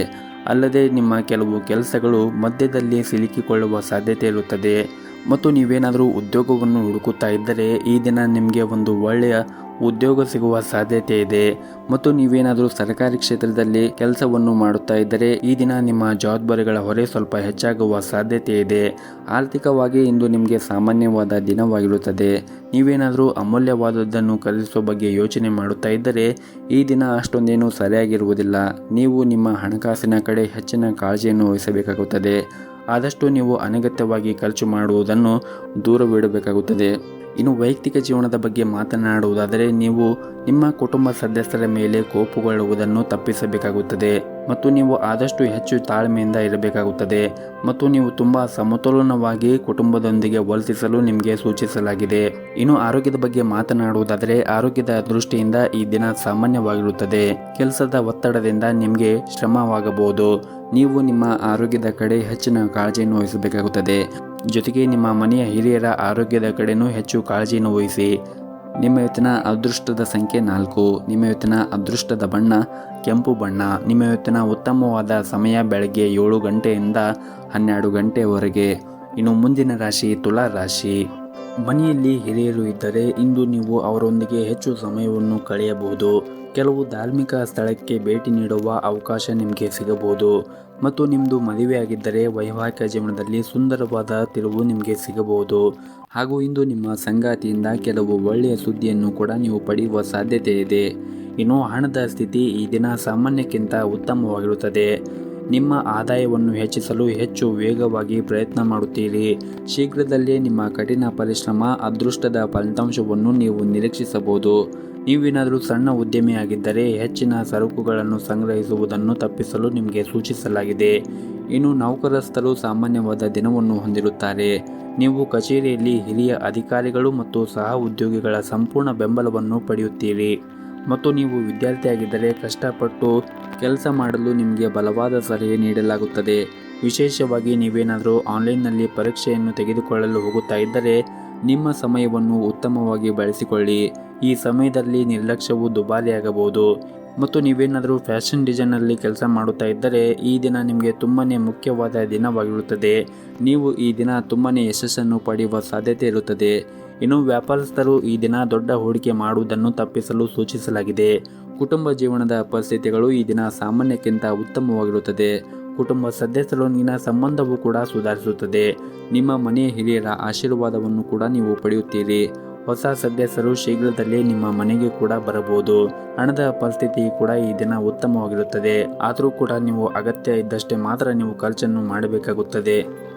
ಅಲ್ಲದೆ ನಿಮ್ಮ ಕೆಲವು ಕೆಲಸಗಳು ಮಧ್ಯದಲ್ಲಿ ಸಿಲುಕಿಕೊಳ್ಳುವ ಸಾಧ್ಯತೆ ಇರುತ್ತದೆ. ಮತ್ತು ನೀವೇನಾದರೂ ಉದ್ಯೋಗವನ್ನು ಹುಡುಕುತ್ತಾ ಇದ್ದರೆ ಈ ದಿನ ನಿಮಗೆ ಒಂದು ಒಳ್ಳೆಯ ಉದ್ಯೋಗ ಸಿಗುವ ಸಾಧ್ಯತೆ ಇದೆ. ಮತ್ತು ನೀವೇನಾದರೂ ಸರ್ಕಾರಿ ಕ್ಷೇತ್ರದಲ್ಲಿ ಕೆಲಸವನ್ನು ಮಾಡುತ್ತಾ ಇದ್ದರೆ ಈ ದಿನ ನಿಮ್ಮ ಜವಾಬ್ದಾರಿಗಳ ಹೊರೆ ಸ್ವಲ್ಪ ಹೆಚ್ಚಾಗುವ ಸಾಧ್ಯತೆ ಇದೆ. ಆರ್ಥಿಕವಾಗಿ ಇಂದು ನಿಮಗೆ ಸಾಮಾನ್ಯವಾದ ದಿನವಾಗಿರುತ್ತದೆ. ನೀವೇನಾದರೂ ಅಮೂಲ್ಯವಾದದ್ದನ್ನು ಖರೀದಿಸುವ ಬಗ್ಗೆ ಯೋಚನೆ ಮಾಡುತ್ತಾ ಇದ್ದರೆ ಈ ದಿನ ಅಷ್ಟೊಂದೇನು ಸರಿಯಾಗಿರುವುದಿಲ್ಲ. ನೀವು ನಿಮ್ಮ ಹಣಕಾಸಿನ ಕಡೆ ಹೆಚ್ಚಿನ ಕಾಳಜಿಯನ್ನು ವಹಿಸಬೇಕಾಗುತ್ತದೆ. ಆದಷ್ಟು ನೀವು ಅನಗತ್ಯವಾಗಿ ಖರ್ಚು ಮಾಡುವುದನ್ನು ದೂರವಿಡಬೇಕಾಗುತ್ತದೆ. ಇನ್ನು ವೈಯಕ್ತಿಕ ಜೀವನದ ಬಗ್ಗೆ ಮಾತನಾಡುವುದಾದರೆ, ನೀವು ನಿಮ್ಮ ಕುಟುಂಬ ಸದಸ್ಯರ ಮೇಲೆ ಕೋಪಗೊಳ್ಳುವುದನ್ನು ತಪ್ಪಿಸಬೇಕಾಗುತ್ತದೆ. ಮತ್ತು ನೀವು ಆದಷ್ಟು ಹೆಚ್ಚು ತಾಳ್ಮೆಯಿಂದ ಇರಬೇಕಾಗುತ್ತದೆ. ಮತ್ತು ನೀವು ತುಂಬ ಸಮತೋಲನವಾಗಿ ಕುಟುಂಬದೊಂದಿಗೆ ವರ್ತಿಸಲು ನಿಮಗೆ ಸೂಚಿಸಲಾಗಿದೆ. ಇನ್ನು ಆರೋಗ್ಯದ ಬಗ್ಗೆ ಮಾತನಾಡುವುದಾದರೆ, ಆರೋಗ್ಯದ ದೃಷ್ಟಿಯಿಂದ ಈ ದಿನ ಸಾಮಾನ್ಯವಾಗಿರುತ್ತದೆ. ಕೆಲಸದ ಒತ್ತಡದಿಂದ ನಿಮಗೆ ಶ್ರಮವಾಗಬಹುದು. ನೀವು ನಿಮ್ಮ ಆರೋಗ್ಯದ ಕಡೆ ಹೆಚ್ಚಿನ ಕಾಳಜಿಯನ್ನು ವಹಿಸಬೇಕಾಗುತ್ತದೆ. ಜೊತೆಗೆ ನಿಮ್ಮ ಮನೆಯ ಹಿರಿಯರ ಆರೋಗ್ಯದ ಕಡೆನೂ ಹೆಚ್ಚು ಕಾಳಜಿಯನ್ನು ವಹಿಸಿ. ನಿಮ್ಮ ಇವತ್ತಿನ ಅದೃಷ್ಟದ ಸಂಖ್ಯೆ 4. ನಿಮ್ಮ ಇವತ್ತಿನ ಅದೃಷ್ಟದ ಬಣ್ಣ ಕೆಂಪು ಬಣ್ಣ. ನಿಮ್ಮ ಇವತ್ತಿನ ಉತ್ತಮವಾದ ಸಮಯ ಬೆಳಗ್ಗೆ 7 ಗಂಟೆಯಿಂದ 12 ಗಂಟೆವರೆಗೆ. ಇನ್ನು ಮುಂದಿನ ರಾಶಿ ತುಲಾ ರಾಶಿ. ಮನೆಯಲ್ಲಿ ಹಿರಿಯರು ಇದ್ದರೆ ಇಂದು ನೀವು ಅವರೊಂದಿಗೆ ಹೆಚ್ಚು ಸಮಯವನ್ನು ಕಳೆಯಬಹುದು. ಕೆಲವು ಧಾರ್ಮಿಕ ಸ್ಥಳಕ್ಕೆ ಭೇಟಿ ನೀಡುವ ಅವಕಾಶ ನಿಮಗೆ ಸಿಗಬಹುದು. ಮತ್ತು ನಿಮ್ಮದು ಮದುವೆಯಾಗಿದ್ದರೆ ವೈವಾಹಿಕ ಜೀವನದಲ್ಲಿ ಸುಂದರವಾದ ತಿರುವು ನಿಮಗೆ ಸಿಗಬಹುದು. ಹಾಗೂ ಇಂದು ನಿಮ್ಮ ಸಂಗಾತಿಯಿಂದ ಕೆಲವು ಒಳ್ಳೆಯ ಸುದ್ದಿಯನ್ನು ಕೂಡ ನೀವು ಪಡೆಯುವ ಸಾಧ್ಯತೆ ಇದೆ. ಇನ್ನು ಹಣದ ಸ್ಥಿತಿ ಈ ದಿನ ಸಾಮಾನ್ಯಕ್ಕಿಂತ ಉತ್ತಮವಾಗಿರುತ್ತದೆ. ನಿಮ್ಮ ಆದಾಯವನ್ನು ಹೆಚ್ಚಿಸಲು ಹೆಚ್ಚು ವೇಗವಾಗಿ ಪ್ರಯತ್ನ ಮಾಡುತ್ತೀರಿ. ಶೀಘ್ರದಲ್ಲೇ ನಿಮ್ಮ ಕಠಿಣ ಪರಿಶ್ರಮ ಅದೃಷ್ಟದ ಫಲಿತಾಂಶವನ್ನು ನೀವು ನಿರೀಕ್ಷಿಸಬಹುದು. ನೀವೇನಾದರೂ ಸಣ್ಣ ಉದ್ಯಮಿಯಾಗಿದ್ದರೆ ಹೆಚ್ಚಿನ ಸರಕುಗಳನ್ನು ಸಂಗ್ರಹಿಸುವುದನ್ನು ತಪ್ಪಿಸಲು ನಿಮಗೆ ಸೂಚಿಸಲಾಗಿದೆ. ಇನ್ನು ನೌಕರಸ್ಥರು ಸಾಮಾನ್ಯವಾದ ದಿನವನ್ನು ಹೊಂದಿರುತ್ತಾರೆ. ನೀವು ಕಚೇರಿಯಲ್ಲಿ ಹಿರಿಯ ಅಧಿಕಾರಿಗಳು ಮತ್ತು ಸಹ ಉದ್ಯೋಗಿಗಳ ಸಂಪೂರ್ಣ ಬೆಂಬಲವನ್ನು ಪಡೆಯುತ್ತೀರಿ. ಮತ್ತು ನೀವು ವಿದ್ಯಾರ್ಥಿಯಾಗಿದ್ದರೆ ಕಷ್ಟಪಟ್ಟು ಕೆಲಸ ಮಾಡಲು ನಿಮಗೆ ಬಲವಾದ ಸಲಹೆ ನೀಡಲಾಗುತ್ತದೆ. ವಿಶೇಷವಾಗಿ ನೀವೇನಾದರೂ ಆನ್ಲೈನ್ನಲ್ಲಿ ಪರೀಕ್ಷೆಯನ್ನು ತೆಗೆದುಕೊಳ್ಳಲು ಹೋಗುತ್ತಾ ಇದ್ದರೆ ನಿಮ್ಮ ಸಮಯವನ್ನು ಉತ್ತಮವಾಗಿ ಬಳಸಿಕೊಳ್ಳಿ. ಈ ಸಮಯದಲ್ಲಿ ನಿರ್ಲಕ್ಷ್ಯವು ದುಬಾರಿಯಾಗಬಹುದು. ಮತ್ತು ನೀವೇನಾದರೂ ಫ್ಯಾಷನ್ ಡಿಸೈನಲ್ಲಿ ಕೆಲಸ ಮಾಡುತ್ತಾ ಇದ್ದರೆ ಈ ದಿನ ನಿಮಗೆ ತುಂಬಾ ಮುಖ್ಯವಾದ ದಿನವಾಗಿರುತ್ತದೆ. ನೀವು ಈ ದಿನ ತುಂಬಾ ಯಶಸ್ಸನ್ನು ಪಡೆಯುವ ಸಾಧ್ಯತೆ ಇರುತ್ತದೆ. ಇನ್ನು ವ್ಯಾಪಾರಸ್ಥರು ಈ ದಿನ ದೊಡ್ಡ ಹೂಡಿಕೆ ಮಾಡುವುದನ್ನು ತಪ್ಪಿಸಲು ಸೂಚಿಸಲಾಗಿದೆ. ಕುಟುಂಬ ಜೀವನದ ಪರಿಸ್ಥಿತಿಗಳು ಈ ದಿನ ಸಾಮಾನ್ಯಕ್ಕಿಂತ ಉತ್ತಮವಾಗಿರುತ್ತದೆ. ಕುಟುಂಬ ಸದಸ್ಯರೊಂದಿಗಿನ ಸಂಬಂಧವೂ ಕೂಡ ಸುಧಾರಿಸುತ್ತದೆ. ನಿಮ್ಮ ಮನೆಯ ಹಿರಿಯರ ಆಶೀರ್ವಾದವನ್ನು ಕೂಡ ನೀವು ಪಡೆಯುತ್ತೀರಿ. ಹೊಸ ಸದಸ್ಯರು ಶೀಘ್ರದಲ್ಲೇ ನಿಮ್ಮ ಮನೆಗೆ ಕೂಡ ಬರಬಹುದು. ಹಣದ ಪರಿಸ್ಥಿತಿ ಕೂಡ ಈ ದಿನ ಉತ್ತಮವಾಗಿರುತ್ತದೆ. ಆದರೂ ಕೂಡ ನೀವು ಅಗತ್ಯ ಇದ್ದಷ್ಟೇ ಮಾತ್ರ ನೀವು ಖರ್ಚನ್ನು ಮಾಡಬೇಕಾಗುತ್ತದೆ.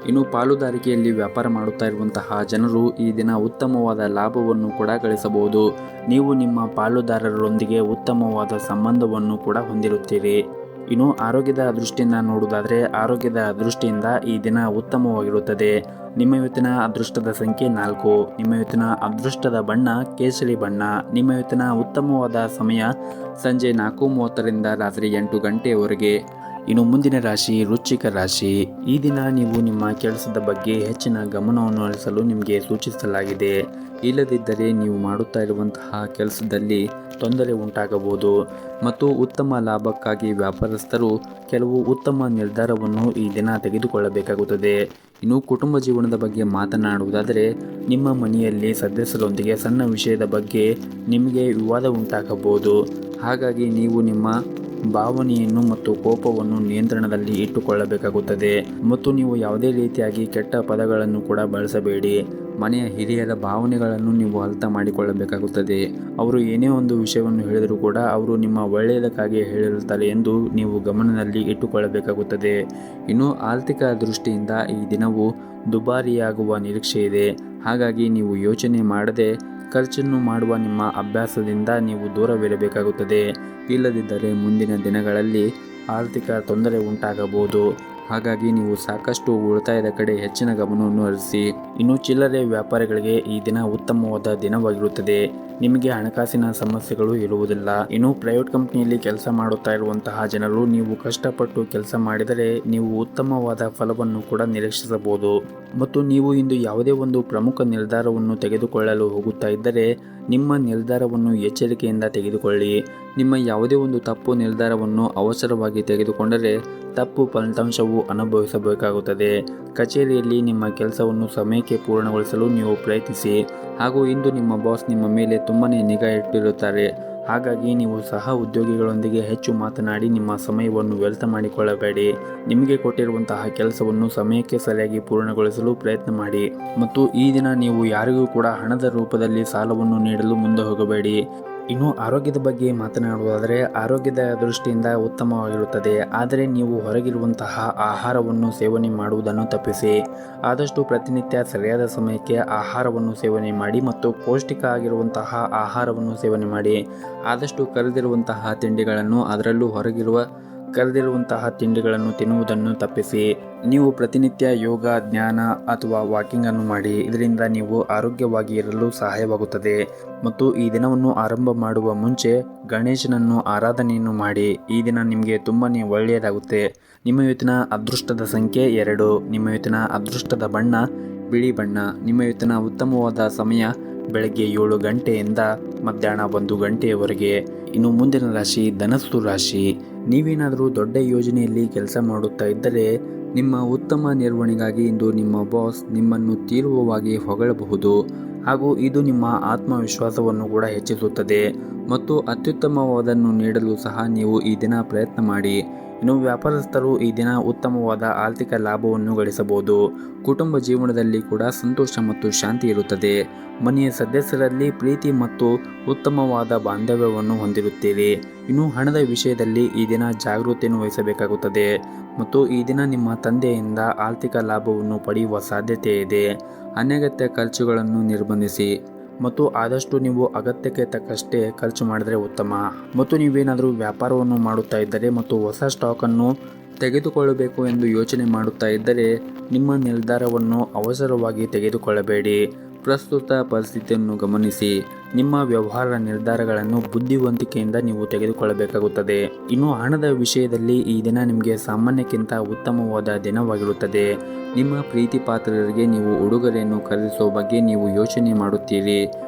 ಇನ್ನು ಪಾಲುದಾರಿಕೆಯಲ್ಲಿ ವ್ಯಾಪಾರ ಮಾಡುತ್ತಾ ಇರುವಂತಹ ಜನರು ಈ ದಿನ ಉತ್ತಮವಾದ ಲಾಭವನ್ನು ಕೂಡ ಗಳಿಸಬಹುದು. ನೀವು ನಿಮ್ಮ ಪಾಲುದಾರರೊಂದಿಗೆ ಉತ್ತಮವಾದ ಸಂಬಂಧವನ್ನು ಕೂಡ ಹೊಂದಿರುತ್ತೀರಿ. ಇನ್ನು ಆರೋಗ್ಯದ ದೃಷ್ಟಿಯಿಂದ ನೋಡುವುದಾದರೆ ಆರೋಗ್ಯದ ದೃಷ್ಟಿಯಿಂದ ಈ ದಿನ ಉತ್ತಮವಾಗಿರುತ್ತದೆ. ನಿಮ್ಮ ಇವತ್ತಿನ ಅದೃಷ್ಟದ ಸಂಖ್ಯೆ 4. ನಿಮ್ಮ ಇವತ್ತಿನ ಅದೃಷ್ಟದ ಬಣ್ಣ ಕೇಸರಿ ಬಣ್ಣ. ನಿಮ್ಮ ಇವತ್ತಿನ ಉತ್ತಮವಾದ ಸಮಯ ಸಂಜೆ 4:30ರಿಂದ ರಾತ್ರಿ 8 ಗಂಟೆಯವರೆಗೆ. ಇನ್ನು ಮುಂದಿನ ರಾಶಿ ವೃಶ್ಚಿಕ ರಾಶಿ. ಈ ದಿನ ನೀವು ನಿಮ್ಮ ಕೆಲಸದ ಬಗ್ಗೆ ಹೆಚ್ಚಿನ ಗಮನವನ್ನು ಹರಿಸಲು ನಿಮಗೆ ಸೂಚಿಸಲಾಗಿದೆ. ಇಲ್ಲದಿದ್ದರೆ ನೀವು ಮಾಡುತ್ತಾ ಇರುವಂತಹ ಕೆಲಸದಲ್ಲಿ ತೊಂದರೆ ಉಂಟಾಗಬಹುದು ಮತ್ತು ಉತ್ತಮ ಲಾಭಕ್ಕಾಗಿ ವ್ಯಾಪಾರಸ್ಥರು ಕೆಲವು ಉತ್ತಮ ನಿರ್ಧಾರವನ್ನು ಈ ದಿನ ತೆಗೆದುಕೊಳ್ಳಬೇಕಾಗುತ್ತದೆ. ಇನ್ನು ಕುಟುಂಬ ಜೀವನದ ಬಗ್ಗೆ ಮಾತನಾಡುವುದಾದರೆ ನಿಮ್ಮ ಮನೆಯಲ್ಲಿ ಸದಸ್ಯರೊಂದಿಗೆ ಸಣ್ಣ ವಿಷಯದ ಬಗ್ಗೆ ನಿಮಗೆ ವಿವಾದ ಉಂಟಾಗಬಹುದು. ಹಾಗಾಗಿ ನೀವು ನಿಮ್ಮ ಭಾವನೆಯನ್ನು ಮತ್ತು ಕೋಪವನ್ನು ನಿಯಂತ್ರಣದಲ್ಲಿ ಇಟ್ಟುಕೊಳ್ಳಬೇಕಾಗುತ್ತದೆ ಮತ್ತು ನೀವು ಯಾವುದೇ ರೀತಿಯಾಗಿ ಕೆಟ್ಟ ಪದಗಳನ್ನು ಕೂಡ ಬಳಸಬೇಡಿ. ಮನೆಯ ಹಿರಿಯರ ಭಾವನೆಗಳನ್ನು ನೀವು ಅರ್ಥ ಮಾಡಿಕೊಳ್ಳಬೇಕಾಗುತ್ತದೆ. ಅವರು ಏನೇ ಒಂದು ವಿಷಯವನ್ನು ಹೇಳಿದರೂ ಕೂಡ ಅವರು ನಿಮ್ಮ ಒಳ್ಳೆಯದಕ್ಕಾಗಿ ಹೇಳಿರುತ್ತಾರೆ ಎಂದು ನೀವು ಗಮನದಲ್ಲಿ ಇಟ್ಟುಕೊಳ್ಳಬೇಕಾಗುತ್ತದೆ. ಇನ್ನು ಆರ್ಥಿಕ ದೃಷ್ಟಿಯಿಂದ ಈ ದಿನವು ದುಬಾರಿಯಾಗುವ ನಿರೀಕ್ಷೆ ಇದೆ. ಹಾಗಾಗಿ ನೀವು ಯೋಚನೆ ಮಾಡದೆ ಖರ್ಚನ್ನು ಮಾಡುವ ನಿಮ್ಮ ಅಭ್ಯಾಸದಿಂದ ನೀವು ದೂರವಿರಬೇಕಾಗುತ್ತದೆ. ಇಲ್ಲದಿದ್ದರೆ ಮುಂದಿನ ದಿನಗಳಲ್ಲಿ ಆರ್ಥಿಕ ತೊಂದರೆ ಉಂಟಾಗಬಹುದು. ಹಾಗಾಗಿ ನೀವು ಸಾಕಷ್ಟು ಉಳಿತಾಯದ ಕಡೆ ಹೆಚ್ಚಿನ ಗಮನವನ್ನು ಹರಿಸಿ. ಇನ್ನು ಚಿಲ್ಲರೆ ವ್ಯಾಪಾರಿಗಳಿಗೆ ಈ ದಿನ ಉತ್ತಮವಾದ ದಿನವಾಗಿರುತ್ತದೆ. ನಿಮಗೆ ಹಣಕಾಸಿನ ಸಮಸ್ಯೆಗಳು ಇರುವುದಿಲ್ಲ. ಇನ್ನು ಪ್ರೈವೇಟ್ ಕಂಪನಿಯಲ್ಲಿ ಕೆಲಸ ಮಾಡುತ್ತಾ ಇರುವಂತಹ ಜನರು ನೀವು ಕಷ್ಟಪಟ್ಟು ಕೆಲಸ ಮಾಡಿದರೆ ನೀವು ಉತ್ತಮವಾದ ಫಲವನ್ನು ಕೂಡ ನಿರೀಕ್ಷಿಸಬಹುದು. ಮತ್ತು ನೀವು ಇಂದು ಯಾವುದೇ ಒಂದು ಪ್ರಮುಖ ನಿರ್ಧಾರವನ್ನು ತೆಗೆದುಕೊಳ್ಳಲು ಹೋಗುತ್ತಾ ಇದ್ದರೆ ನಿಮ್ಮ ನಿರ್ಧಾರವನ್ನು ಎಚ್ಚರಿಕೆಯಿಂದ ತೆಗೆದುಕೊಳ್ಳಿ. ನಿಮ್ಮ ಯಾವುದೇ ಒಂದು ತಪ್ಪು ನಿರ್ಧಾರವನ್ನು ಅವಸರವಾಗಿ ತೆಗೆದುಕೊಂಡರೆ ತಪ್ಪು ಫಲಿತಾಂಶವು ಅನುಭವಿಸಬೇಕಾಗುತ್ತದೆ. ಕಚೇರಿಯಲ್ಲಿ ನಿಮ್ಮ ಕೆಲಸವನ್ನು ಸಮಯಕ್ಕೆ ಪೂರ್ಣಗೊಳಿಸಲು ನೀವು ಪ್ರಯತ್ನಿಸಿ. ಹಾಗೂ ಇಂದು ನಿಮ್ಮ ಬಾಸ್ ನಿಮ್ಮ ಮೇಲೆ ತುಂಬಾ ನಿಗಾ ಇಟ್ಟಿರುತ್ತಾರೆ. ಹಾಗಾಗಿ ನೀವು ಸಹ ಉದ್ಯೋಗಿಗಳೊಂದಿಗೆ ಹೆಚ್ಚು ಮಾತನಾಡಿ ನಿಮ್ಮ ಸಮಯವನ್ನು ವ್ಯರ್ಥ ಮಾಡಿಕೊಳ್ಳಬೇಡಿ. ನಿಮಗೆ ಕೊಟ್ಟಿರುವಂತಹ ಕೆಲಸವನ್ನು ಸಮಯಕ್ಕೆ ಸರಿಯಾಗಿ ಪೂರ್ಣಗೊಳಿಸಲು ಪ್ರಯತ್ನ ಮಾಡಿ. ಮತ್ತು ಈ ದಿನ ನೀವು ಯಾರಿಗೂ ಕೂಡ ಹಣದ ರೂಪದಲ್ಲಿ ಸಾಲವನ್ನು ನೀಡಲು ಮುಂದೆ ಹೋಗಬೇಡಿ. ಇನ್ನು ಆರೋಗ್ಯದ ಬಗ್ಗೆ ಮಾತನಾಡುವುದಾದರೆ ಆರೋಗ್ಯದ ದೃಷ್ಟಿಯಿಂದ ಉತ್ತಮವಾಗಿರುತ್ತದೆ. ಆದರೆ ನೀವು ಹೊರಗಿರುವಂತಹ ಆಹಾರವನ್ನು ಸೇವನೆ ಮಾಡುವುದನ್ನು ತಪ್ಪಿಸಿ. ಆದಷ್ಟು ಪ್ರತಿನಿತ್ಯ ಸರಿಯಾದ ಸಮಯಕ್ಕೆ ಆಹಾರವನ್ನು ಸೇವನೆ ಮಾಡಿ ಮತ್ತು ಪೌಷ್ಟಿಕ ಆಗಿರುವಂತಹ ಆಹಾರವನ್ನು ಸೇವನೆ ಮಾಡಿ. ಆದಷ್ಟು ಕರೆದಿರುವಂತಹ ತಿಂಡಿಗಳನ್ನು, ಅದರಲ್ಲೂ ಹೊರಗಿರುವ ಕರೆದಿರುವಂತಹ ತಿಂಡಿಗಳನ್ನು ತಿನ್ನುವುದನ್ನು ತಪ್ಪಿಸಿ. ನೀವು ಪ್ರತಿನಿತ್ಯ ಯೋಗ, ಧ್ಯಾನ ಅಥವಾ ವಾಕಿಂಗ್ ಅನ್ನು ಮಾಡಿ. ಇದರಿಂದ ನೀವು ಆರೋಗ್ಯವಾಗಿ ಇರಲು ಸಹಾಯವಾಗುತ್ತದೆ. ಮತ್ತು ಈ ದಿನವನ್ನು ಆರಂಭ ಮಾಡುವ ಮುಂಚೆ ಗಣೇಶನನ್ನು ಆರಾಧನೆಯನ್ನು ಮಾಡಿ. ಈ ದಿನ ನಿಮಗೆ ತುಂಬಾ ಒಳ್ಳೆಯದಾಗುತ್ತೆ. ನಿಮ್ಮ ಇವತ್ತಿನ ಅದೃಷ್ಟದ ಸಂಖ್ಯೆ 2. ನಿಮ್ಮ ಇವತ್ತಿನ ಅದೃಷ್ಟದ ಬಣ್ಣ ಬಿಳಿ ಬಣ್ಣ. ನಿಮ್ಮ ಇವತ್ತಿನ ಉತ್ತಮವಾದ ಸಮಯ ಬೆಳಗ್ಗೆ 7 ಗಂಟೆಯಿಂದ ಮಧ್ಯಾಹ್ನ 1 ಗಂಟೆಯವರೆಗೆ. ಇನ್ನು ಮುಂದಿನ ರಾಶಿ ಧನಸ್ಸು ರಾಶಿ. ನೀವೇನಾದರೂ ದೊಡ್ಡ ಯೋಜನೆಯಲ್ಲಿ ಕೆಲಸ ಮಾಡುತ್ತಾ ಇದ್ದರೆ ನಿಮ್ಮ ಉತ್ತಮ ನಿರ್ವಹಣೆಗಾಗಿ ಇಂದು ನಿಮ್ಮ ಬಾಸ್ ನಿಮ್ಮನ್ನು ತೀವ್ರವಾಗಿ ಹೊಗಳಬಹುದು. ಹಾಗೂ ಇದು ನಿಮ್ಮ ಆತ್ಮವಿಶ್ವಾಸವನ್ನು ಕೂಡ ಹೆಚ್ಚಿಸುತ್ತದೆ ಮತ್ತು ಅತ್ಯುತ್ತಮವಾದನ್ನು ನೀಡಲು ಸಹ ನೀವು ಈ ದಿನ ಪ್ರಯತ್ನ ಮಾಡಿ. ಇನ್ನು ವ್ಯಾಪಾರಸ್ಥರು ಈ ದಿನ ಉತ್ತಮವಾದ ಆರ್ಥಿಕ ಲಾಭವನ್ನು ಗಳಿಸಬಹುದು. ಕುಟುಂಬ ಜೀವನದಲ್ಲಿ ಕೂಡ ಸಂತೋಷ ಮತ್ತು ಶಾಂತಿ ಇರುತ್ತದೆ. ಮನೆಯ ಸದಸ್ಯರಲ್ಲಿ ಪ್ರೀತಿ ಮತ್ತು ಉತ್ತಮವಾದ ಬಾಂಧವ್ಯವನ್ನು ಹೊಂದಿರುತ್ತೀರಿ. ಇನ್ನು ಹಣದ ವಿಷಯದಲ್ಲಿ ಈ ದಿನ ಜಾಗೃತಿಯನ್ನು ವಹಿಸಬೇಕಾಗುತ್ತದೆ ಮತ್ತು ಈ ದಿನ ನಿಮ್ಮ ತಂದೆಯಿಂದ ಆರ್ಥಿಕ ಲಾಭವನ್ನು ಪಡೆಯುವ ಸಾಧ್ಯತೆ ಇದೆ. ಅನಗತ್ಯ ಖರ್ಚುಗಳನ್ನು ನಿರ್ಬಂಧಿಸಿ ಮತ್ತು ಆದಷ್ಟು ನೀವು ಅಗತ್ಯಕ್ಕೆ ತಕ್ಕಷ್ಟೇ ಖರ್ಚು ಮಾಡಿದರೆ ಉತ್ತಮ. ಮತ್ತು ನೀವೇನಾದರೂ ವ್ಯಾಪಾರವನ್ನು ಮಾಡುತ್ತಾ ಇದ್ದರೆ ಮತ್ತು ಹೊಸ ಸ್ಟಾಕನ್ನು ತೆಗೆದುಕೊಳ್ಳಬೇಕು ಎಂದು ಯೋಚನೆ ಮಾಡುತ್ತಾ ಇದ್ದರೆ ನಿಮ್ಮ ನಿರ್ಧಾರವನ್ನು ಅವಸರವಾಗಿ ತೆಗೆದುಕೊಳ್ಳಬೇಡಿ. ಪ್ರಸ್ತುತ ಪರಿಸ್ಥಿತಿಯನ್ನು ಗಮನಿಸಿ ನಿಮ್ಮ ವ್ಯವಹಾರ ನಿರ್ಧಾರಗಳನ್ನು ಬುದ್ಧಿವಂತಿಕೆಯಿಂದ ನೀವು ತೆಗೆದುಕೊಳ್ಳಬೇಕಾಗುತ್ತದೆ. ಇನ್ನು ಹಣದ ವಿಷಯದಲ್ಲಿ ಈ ದಿನ ನಿಮಗೆ ಸಾಮಾನ್ಯಕ್ಕಿಂತ ಉತ್ತಮವಾದ ದಿನವಾಗಿರುತ್ತದೆ. ನಿಮ್ಮ ಪ್ರೀತಿ ಪಾತ್ರರಿಗೆ ನೀವು ಉಡುಗೊರೆಯನ್ನು ಖರೀದಿಸುವ ಬಗ್ಗೆ ನೀವು ಯೋಚನೆ ಮಾಡುತ್ತೀರಿ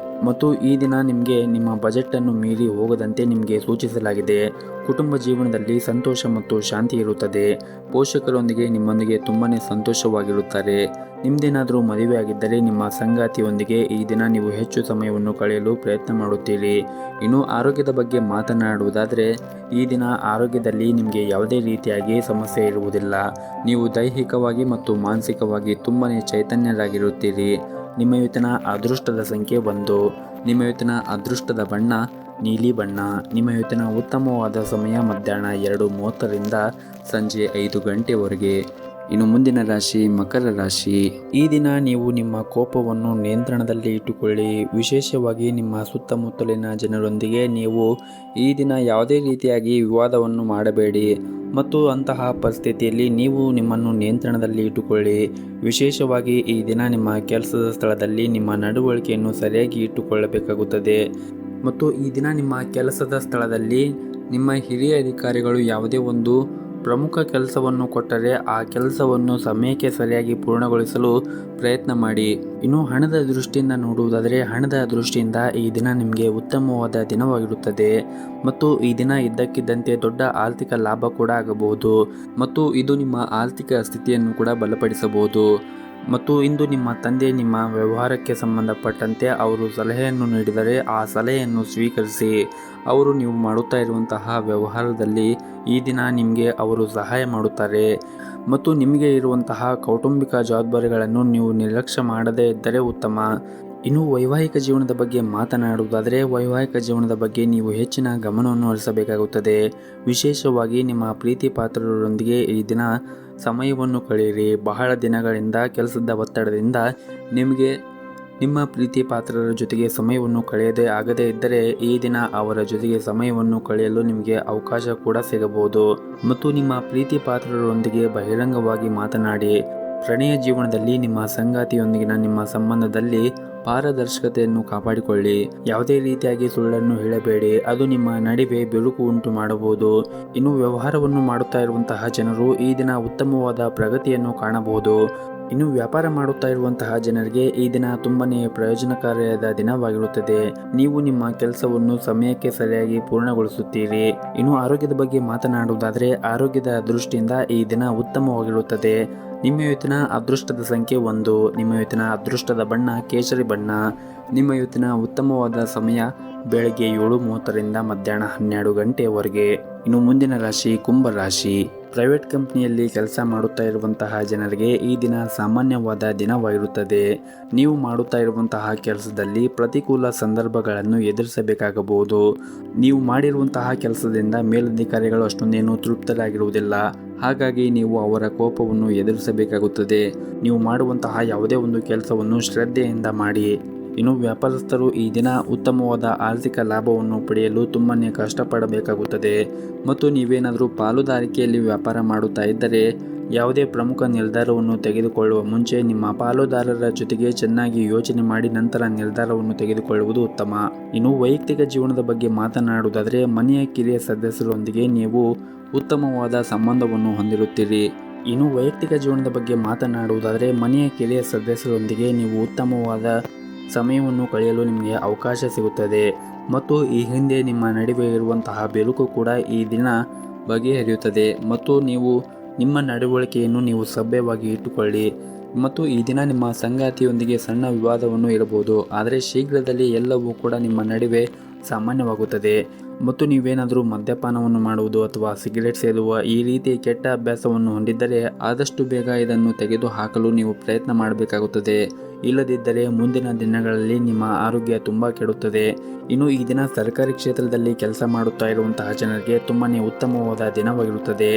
ಮತ್ತು ಈ ದಿನ ನಿಮಗೆ ನಿಮ್ಮ ಬಜೆಟನ್ನು ಮೀರಿ ಹೋಗದಂತೆ ನಿಮಗೆ ಸೂಚಿಸಲಾಗಿದೆ. ಕುಟುಂಬ ಜೀವನದಲ್ಲಿ ಸಂತೋಷ ಮತ್ತು ಶಾಂತಿ ಇರುತ್ತದೆ. ಪೋಷಕರೊಂದಿಗೆ ನಿಮ್ಮೊಂದಿಗೆ ತುಂಬಾ ಸಂತೋಷವಾಗಿರುತ್ತಾರೆ. ನಿಮ್ಮದೇನಾದರೂ ಮದುವೆ ಆಗಿದ್ದರೆ ನಿಮ್ಮ ಸಂಗಾತಿಯೊಂದಿಗೆ ಈ ದಿನ ನೀವು ಹೆಚ್ಚು ಸಮಯವನ್ನು ಕಳೆಯಲು ಪ್ರಯತ್ನ ಮಾಡುತ್ತೀರಿ. ಇನ್ನು ಆರೋಗ್ಯದ ಬಗ್ಗೆ ಮಾತನಾಡುವುದಾದರೆ ಈ ದಿನ ಆರೋಗ್ಯದಲ್ಲಿ ನಿಮಗೆ ಯಾವುದೇ ರೀತಿಯಾಗಿ ಸಮಸ್ಯೆ ಇರುವುದಿಲ್ಲ. ನೀವು ದೈಹಿಕವಾಗಿ ಮತ್ತು ಮಾನಸಿಕವಾಗಿ ತುಂಬಾ ಚೈತನ್ಯರಾಗಿರುತ್ತೀರಿ. ನಿಮ್ಮ ಇವತ್ತಿನ ಅದೃಷ್ಟದ ಸಂಖ್ಯೆ 1. ನಿಮ್ಮ ಇವತ್ತಿನ ಅದೃಷ್ಟದ ಬಣ್ಣ ನೀಲಿ ಬಣ್ಣ. ನಿಮ್ಮ ಇವತ್ತಿನ ಉತ್ತಮವಾದ ಸಮಯ ಮಧ್ಯಾಹ್ನ 2:30ರಿಂದ ಸಂಜೆ 5 ಗಂಟೆವರೆಗೆ. ಇನ್ನು ಮುಂದಿನ ರಾಶಿ ಮಕರ ರಾಶಿ. ಈ ದಿನ ನೀವು ನಿಮ್ಮ ಕೋಪವನ್ನು ನಿಯಂತ್ರಣದಲ್ಲಿ ಇಟ್ಟುಕೊಳ್ಳಿ. ವಿಶೇಷವಾಗಿ ನಿಮ್ಮ ಸುತ್ತಮುತ್ತಲಿನ ಜನರೊಂದಿಗೆ ನೀವು ಈ ದಿನ ಯಾವುದೇ ರೀತಿಯಾಗಿ ವಿವಾದವನ್ನು ಮಾಡಬೇಡಿ ಮತ್ತು ಅಂತಹ ಪರಿಸ್ಥಿತಿಯಲ್ಲಿ ನೀವು ನಿಮ್ಮನ್ನು ನಿಯಂತ್ರಣದಲ್ಲಿ ಇಟ್ಟುಕೊಳ್ಳಿ. ವಿಶೇಷವಾಗಿ ಈ ದಿನ ನಿಮ್ಮ ಕೆಲಸದ ಸ್ಥಳದಲ್ಲಿ ನಿಮ್ಮ ನಡವಳಿಕೆಯನ್ನು ಸರಿಯಾಗಿ ಇಟ್ಟುಕೊಳ್ಳಬೇಕಾಗುತ್ತದೆ ಮತ್ತು ಈ ದಿನ ನಿಮ್ಮ ಕೆಲಸದ ಸ್ಥಳದಲ್ಲಿ ನಿಮ್ಮ ಹಿರಿಯ ಅಧಿಕಾರಿಗಳು ಯಾವುದೇ ಒಂದು ಪ್ರಮುಖ ಕೆಲಸವನ್ನು ಕೊಟ್ಟರೆ ಆ ಕೆಲಸವನ್ನು ಸಮಯಕ್ಕೆ ಸರಿಯಾಗಿ ಪೂರ್ಣಗೊಳಿಸಲು ಪ್ರಯತ್ನ ಮಾಡಿ. ಇನ್ನು ಹಣದ ದೃಷ್ಟಿಯಿಂದ ನೋಡುವುದಾದರೆ ಹಣದ ದೃಷ್ಟಿಯಿಂದ ಈ ದಿನ ನಿಮಗೆ ಉತ್ತಮವಾದ ದಿನವಾಗಿರುತ್ತದೆ ಮತ್ತು ಈ ದಿನ ಇದ್ದಕ್ಕಿದ್ದಂತೆ ದೊಡ್ಡ ಆರ್ಥಿಕ ಲಾಭ ಕೂಡ ಆಗಬಹುದು ಮತ್ತು ಇದು ನಿಮ್ಮ ಆರ್ಥಿಕ ಸ್ಥಿತಿಯನ್ನು ಕೂಡ ಬಲಪಡಿಸಬಹುದು. ಮತ್ತು ಇಂದು ನಿಮ್ಮ ತಂದೆ ನಿಮ್ಮ ವ್ಯವಹಾರಕ್ಕೆ ಸಂಬಂಧಪಟ್ಟಂತೆ ಅವರು ಸಲಹೆಯನ್ನು ನೀಡಿದರೆ ಆ ಸಲಹೆಯನ್ನು ಸ್ವೀಕರಿಸಿ. ಅವರು ನೀವು ಮಾಡುತ್ತಾ ಇರುವಂತಹ ವ್ಯವಹಾರದಲ್ಲಿ ಈ ದಿನ ನಿಮಗೆ ಅವರು ಸಹಾಯ ಮಾಡುತ್ತಾರೆ ಮತ್ತು ನಿಮಗೆ ಇರುವಂತಹ ಕೌಟುಂಬಿಕ ಜವಾಬ್ದಾರಿಗಳನ್ನು ನೀವು ನಿರ್ಲಕ್ಷ್ಯ ಮಾಡದೇ ಇದ್ದರೆ ಉತ್ತಮ. ಇನ್ನು ವೈವಾಹಿಕ ಜೀವನದ ಬಗ್ಗೆ ಮಾತನಾಡುವುದಾದರೆ ವೈವಾಹಿಕ ಜೀವನದ ಬಗ್ಗೆ ನೀವು ಹೆಚ್ಚಿನ ಗಮನವನ್ನು ಹರಿಸಬೇಕಾಗುತ್ತದೆ. ವಿಶೇಷವಾಗಿ ನಿಮ್ಮ ಪ್ರೀತಿ ಪಾತ್ರರೊಂದಿಗೆ ಈ ದಿನ ಸಮಯವನ್ನು ಕಳೆಯಿರಿ. ಬಹಳ ದಿನಗಳಿಂದ ಕೆಲಸದ ಒತ್ತಡದಿಂದ ನಿಮಗೆ ನಿಮ್ಮ ಪ್ರೀತಿ ಪಾತ್ರರ ಜೊತೆಗೆ ಸಮಯವನ್ನು ಕಳೆಯದೇ ಆಗದೇ ಇದ್ದರೆ ಈ ದಿನ ಅವರ ಜೊತೆಗೆ ಸಮಯವನ್ನು ಕಳೆಯಲು ನಿಮಗೆ ಅವಕಾಶ ಕೂಡ ಸಿಗಬಹುದು ಮತ್ತು ನಿಮ್ಮ ಪ್ರೀತಿ ಪಾತ್ರರೊಂದಿಗೆ ಬಹಿರಂಗವಾಗಿ ಮಾತನಾಡಿ. ಪ್ರಣಯ ಜೀವನದಲ್ಲಿ ನಿಮ್ಮ ಸಂಗಾತಿಯೊಂದಿಗಿನ ನಿಮ್ಮ ಸಂಬಂಧದಲ್ಲಿ ಪಾರದರ್ಶಕತೆಯನ್ನು ಕಾಪಾಡಿಕೊಳ್ಳಿ. ಯಾವುದೇ ರೀತಿಯಾಗಿ ಸುಳ್ಳನ್ನು ಹೇಳಬೇಡಿ, ಅದು ನಿಮ್ಮ ನಡುವೆ ಬಿರುಕು ಉಂಟು ಮಾಡಬಹುದು. ಇನ್ನು ವ್ಯವಹಾರವನ್ನು ಮಾಡುತ್ತಾ ಇರುವಂತಹ ಜನರು ಈ ದಿನ ಉತ್ತಮವಾದ ಪ್ರಗತಿಯನ್ನು ಕಾಣಬಹುದು. ಇನ್ನು ವ್ಯಾಪಾರ ಮಾಡುತ್ತಾ ಇರುವಂತಹ ಜನರಿಗೆ ಈ ದಿನ ತುಂಬನೇ ಪ್ರಯೋಜನಕಾರಿಯಾದ ದಿನವಾಗಿರುತ್ತದೆ. ನೀವು ನಿಮ್ಮ ಕೆಲಸವನ್ನು ಸಮಯಕ್ಕೆ ಸರಿಯಾಗಿ ಪೂರ್ಣಗೊಳಿಸುತ್ತೀರಿ. ಇನ್ನು ಆರೋಗ್ಯದ ಬಗ್ಗೆ ಮಾತನಾಡುವುದಾದರೆ ಆರೋಗ್ಯದ ದೃಷ್ಟಿಯಿಂದ ಈ ದಿನ ಉತ್ತಮವಾಗಿರುತ್ತದೆ. ನಿಮ್ಮ ಇವತ್ತಿನ ಅದೃಷ್ಟದ ಸಂಖ್ಯೆ 1. ನಿಮ್ಮ ಇವತ್ತಿನ ಅದೃಷ್ಟದ ಬಣ್ಣ ಕೇಸರಿ ಬಣ್ಣ. ನಿಮ್ಮ ಇವತ್ತಿನ ಉತ್ತಮವಾದ ಸಮಯ ಬೆಳಗ್ಗೆ 7:30ರಿಂದ ಮಧ್ಯಾಹ್ನ 12 ಗಂಟೆಯವರೆಗೆ. ಇನ್ನು ಮುಂದಿನ ರಾಶಿ ಕುಂಭ ರಾಶಿ. ಪ್ರೈವೇಟ್ ಕಂಪ್ನಿಯಲ್ಲಿ ಕೆಲಸ ಮಾಡುತ್ತಾ ಇರುವಂತಹ ಜನರಿಗೆ ಈ ದಿನ ಸಾಮಾನ್ಯವಾದ ದಿನವಾಗಿರುತ್ತದೆ. ನೀವು ಮಾಡುತ್ತಾ ಇರುವಂತಹ ಕೆಲಸದಲ್ಲಿ ಪ್ರತಿಕೂಲ ಸಂದರ್ಭಗಳನ್ನು ಎದುರಿಸಬೇಕಾಗಬಹುದು. ನೀವು ಮಾಡಿರುವಂತಹ ಕೆಲಸದಿಂದ ಮೇಲಧಿಕಾರಿಗಳು ಅಷ್ಟೊಂದೇನು ತೃಪ್ತರಾಗಿರುವುದಿಲ್ಲ. ಹಾಗಾಗಿ ನೀವು ಅವರ ಕೋಪವನ್ನು ಎದುರಿಸಬೇಕಾಗುತ್ತದೆ. ನೀವು ಮಾಡುವಂತಹ ಯಾವುದೇ ಒಂದು ಕೆಲಸವನ್ನು ಶ್ರದ್ಧೆಯಿಂದ ಮಾಡಿ. ಇನ್ನು ವ್ಯಾಪಾರಸ್ಥರು ಈ ದಿನ ಉತ್ತಮವಾದ ಆರ್ಥಿಕ ಲಾಭವನ್ನು ಪಡೆಯಲು ತುಂಬನೇ ಕಷ್ಟಪಡಬೇಕಾಗುತ್ತದೆ ಮತ್ತು ನೀವೇನಾದರೂ ಪಾಲುದಾರಿಕೆಯಲ್ಲಿ ವ್ಯಾಪಾರ ಮಾಡುತ್ತಾ ಇದ್ದರೆ ಯಾವುದೇ ಪ್ರಮುಖ ನಿರ್ಧಾರವನ್ನು ತೆಗೆದುಕೊಳ್ಳುವ ಮುಂಚೆ ನಿಮ್ಮ ಪಾಲುದಾರರ ಜೊತೆಗೆ ಚೆನ್ನಾಗಿ ಯೋಚನೆ ಮಾಡಿ ನಂತರ ನಿರ್ಧಾರವನ್ನು ತೆಗೆದುಕೊಳ್ಳುವುದು ಉತ್ತಮ. ಇನ್ನು ವೈಯಕ್ತಿಕ ಜೀವನದ ಬಗ್ಗೆ ಮಾತನಾಡುವುದಾದರೆ ಮನೆಯ ಕಿರಿಯ ಸದಸ್ಯರೊಂದಿಗೆ ನೀವು ಉತ್ತಮವಾದ ಸಂಬಂಧವನ್ನು ಹೊಂದಿರುತ್ತೀರಿ. ಇನ್ನು ವೈಯಕ್ತಿಕ ಜೀವನದ ಬಗ್ಗೆ ಮಾತನಾಡುವುದಾದರೆ ಮನೆಯ ಕಿರಿಯ ಸದಸ್ಯರೊಂದಿಗೆ ನೀವು ಉತ್ತಮವಾದ ಸಮಯವನ್ನು ಕಳೆಯಲು ನಿಮಗೆ ಅವಕಾಶ ಸಿಗುತ್ತದೆ ಮತ್ತು ಈ ಹಿಂದೆ ನಿಮ್ಮ ನಡುವೆ ಇರುವಂತಹ ಬಿರುಕು ಕೂಡ ಈ ದಿನ ಬಗೆಹರಿಯುತ್ತದೆ ಮತ್ತು ನೀವು ನಿಮ್ಮ ನಡವಳಿಕೆಯನ್ನು ನೀವು ಸಭ್ಯವಾಗಿ ಇಟ್ಟುಕೊಳ್ಳಿ. ಮತ್ತು ಈ ದಿನ ನಿಮ್ಮ ಸಂಗಾತಿಯೊಂದಿಗೆ ಸಣ್ಣ ವಿವಾದವನ್ನು ಇರಬಹುದು, ಆದರೆ ಶೀಘ್ರದಲ್ಲಿ ಎಲ್ಲವೂ ಕೂಡ ನಿಮ್ಮ ನಡುವೆ ಸಾಮಾನ್ಯವಾಗುತ್ತದೆ. ಮತ್ತು ನೀವೇನಾದರೂ ಮದ್ಯಪಾನವನ್ನು ಮಾಡುವುದು ಅಥವಾ ಸಿಗರೆಟ್ ಸೇದುವ ಈ ರೀತಿ ಕೆಟ್ಟ ಅಭ್ಯಾಸವನ್ನು ಹೊಂದಿದ್ದರೆ ಆದಷ್ಟು ಬೇಗ ಇದನ್ನು ತೆಗೆದುಹಾಕಲು ನೀವು ಪ್ರಯತ್ನ ಮಾಡಬೇಕಾಗುತ್ತದೆ. ಇಲ್ಲದಿದ್ದರೆ ಮುಂದಿನ ದಿನಗಳಲ್ಲಿ ನಿಮ್ಮ ಆರೋಗ್ಯ ತುಂಬ ಕೆಡುತ್ತದೆ. ಇನ್ನು ಈ ದಿನ ಸರ್ಕಾರಿ ಕ್ಷೇತ್ರದಲ್ಲಿ ಕೆಲಸ ಮಾಡುತ್ತಾ ಇರುವಂತಹ ಜನರಿಗೆ ತುಂಬನೇ ಉತ್ತಮವಾದ ದಿನವಾಗಿರುತ್ತದೆ.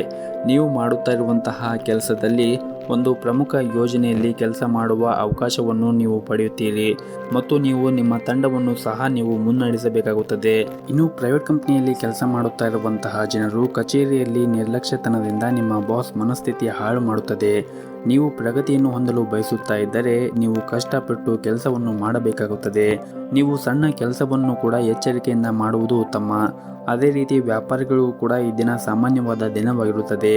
ನೀವು ಮಾಡುತ್ತಾ ಇರುವಂತಹ ಕೆಲಸದಲ್ಲಿ ಒಂದು ಪ್ರಮುಖ ಯೋಜನೆಯಲ್ಲಿ ಕೆಲಸ ಮಾಡುವ ಅವಕಾಶವನ್ನು ನೀವು ಪಡೆಯುತ್ತೀರಿ ಮತ್ತು ನೀವು ನಿಮ್ಮ ತಂಡವನ್ನು ಸಹ ನೀವು ಮುನ್ನಡೆಸಬೇಕಾಗುತ್ತದೆ. ಇನ್ನು ಪ್ರೈವೇಟ್ ಕಂಪನಿಯಲ್ಲಿ ಕೆಲಸ ಮಾಡುತ್ತಾ ಇರುವಂತಹ ಜನರು ಕಚೇರಿಯಲ್ಲಿ ನಿರ್ಲಕ್ಷ್ಯತನದಿಂದ ನಿಮ್ಮ ಬಾಸ್ ಮನಸ್ಥಿತಿ ಹಾಳು ಮಾಡುತ್ತದೆ. ನೀವು ಪ್ರಗತಿಯನ್ನು ಹೊಂದಲು ಬಯಸುತ್ತಾ ಇದ್ದರೆ ನೀವು ಕಷ್ಟಪಟ್ಟು ಕೆಲಸವನ್ನು ಮಾಡಬೇಕಾಗುತ್ತದೆ. ನೀವು ಸಣ್ಣ ಕೆಲಸವನ್ನು ಕೂಡ ಎಚ್ಚರಿಕೆಯಿಂದ ಮಾಡುವುದು ಉತ್ತಮ. ಅದೇ ರೀತಿ ವ್ಯಾಪಾರಿಗಳು ಕೂಡ ಈ ದಿನ ಸಾಮಾನ್ಯವಾದ ದಿನವಾಗಿರುತ್ತದೆ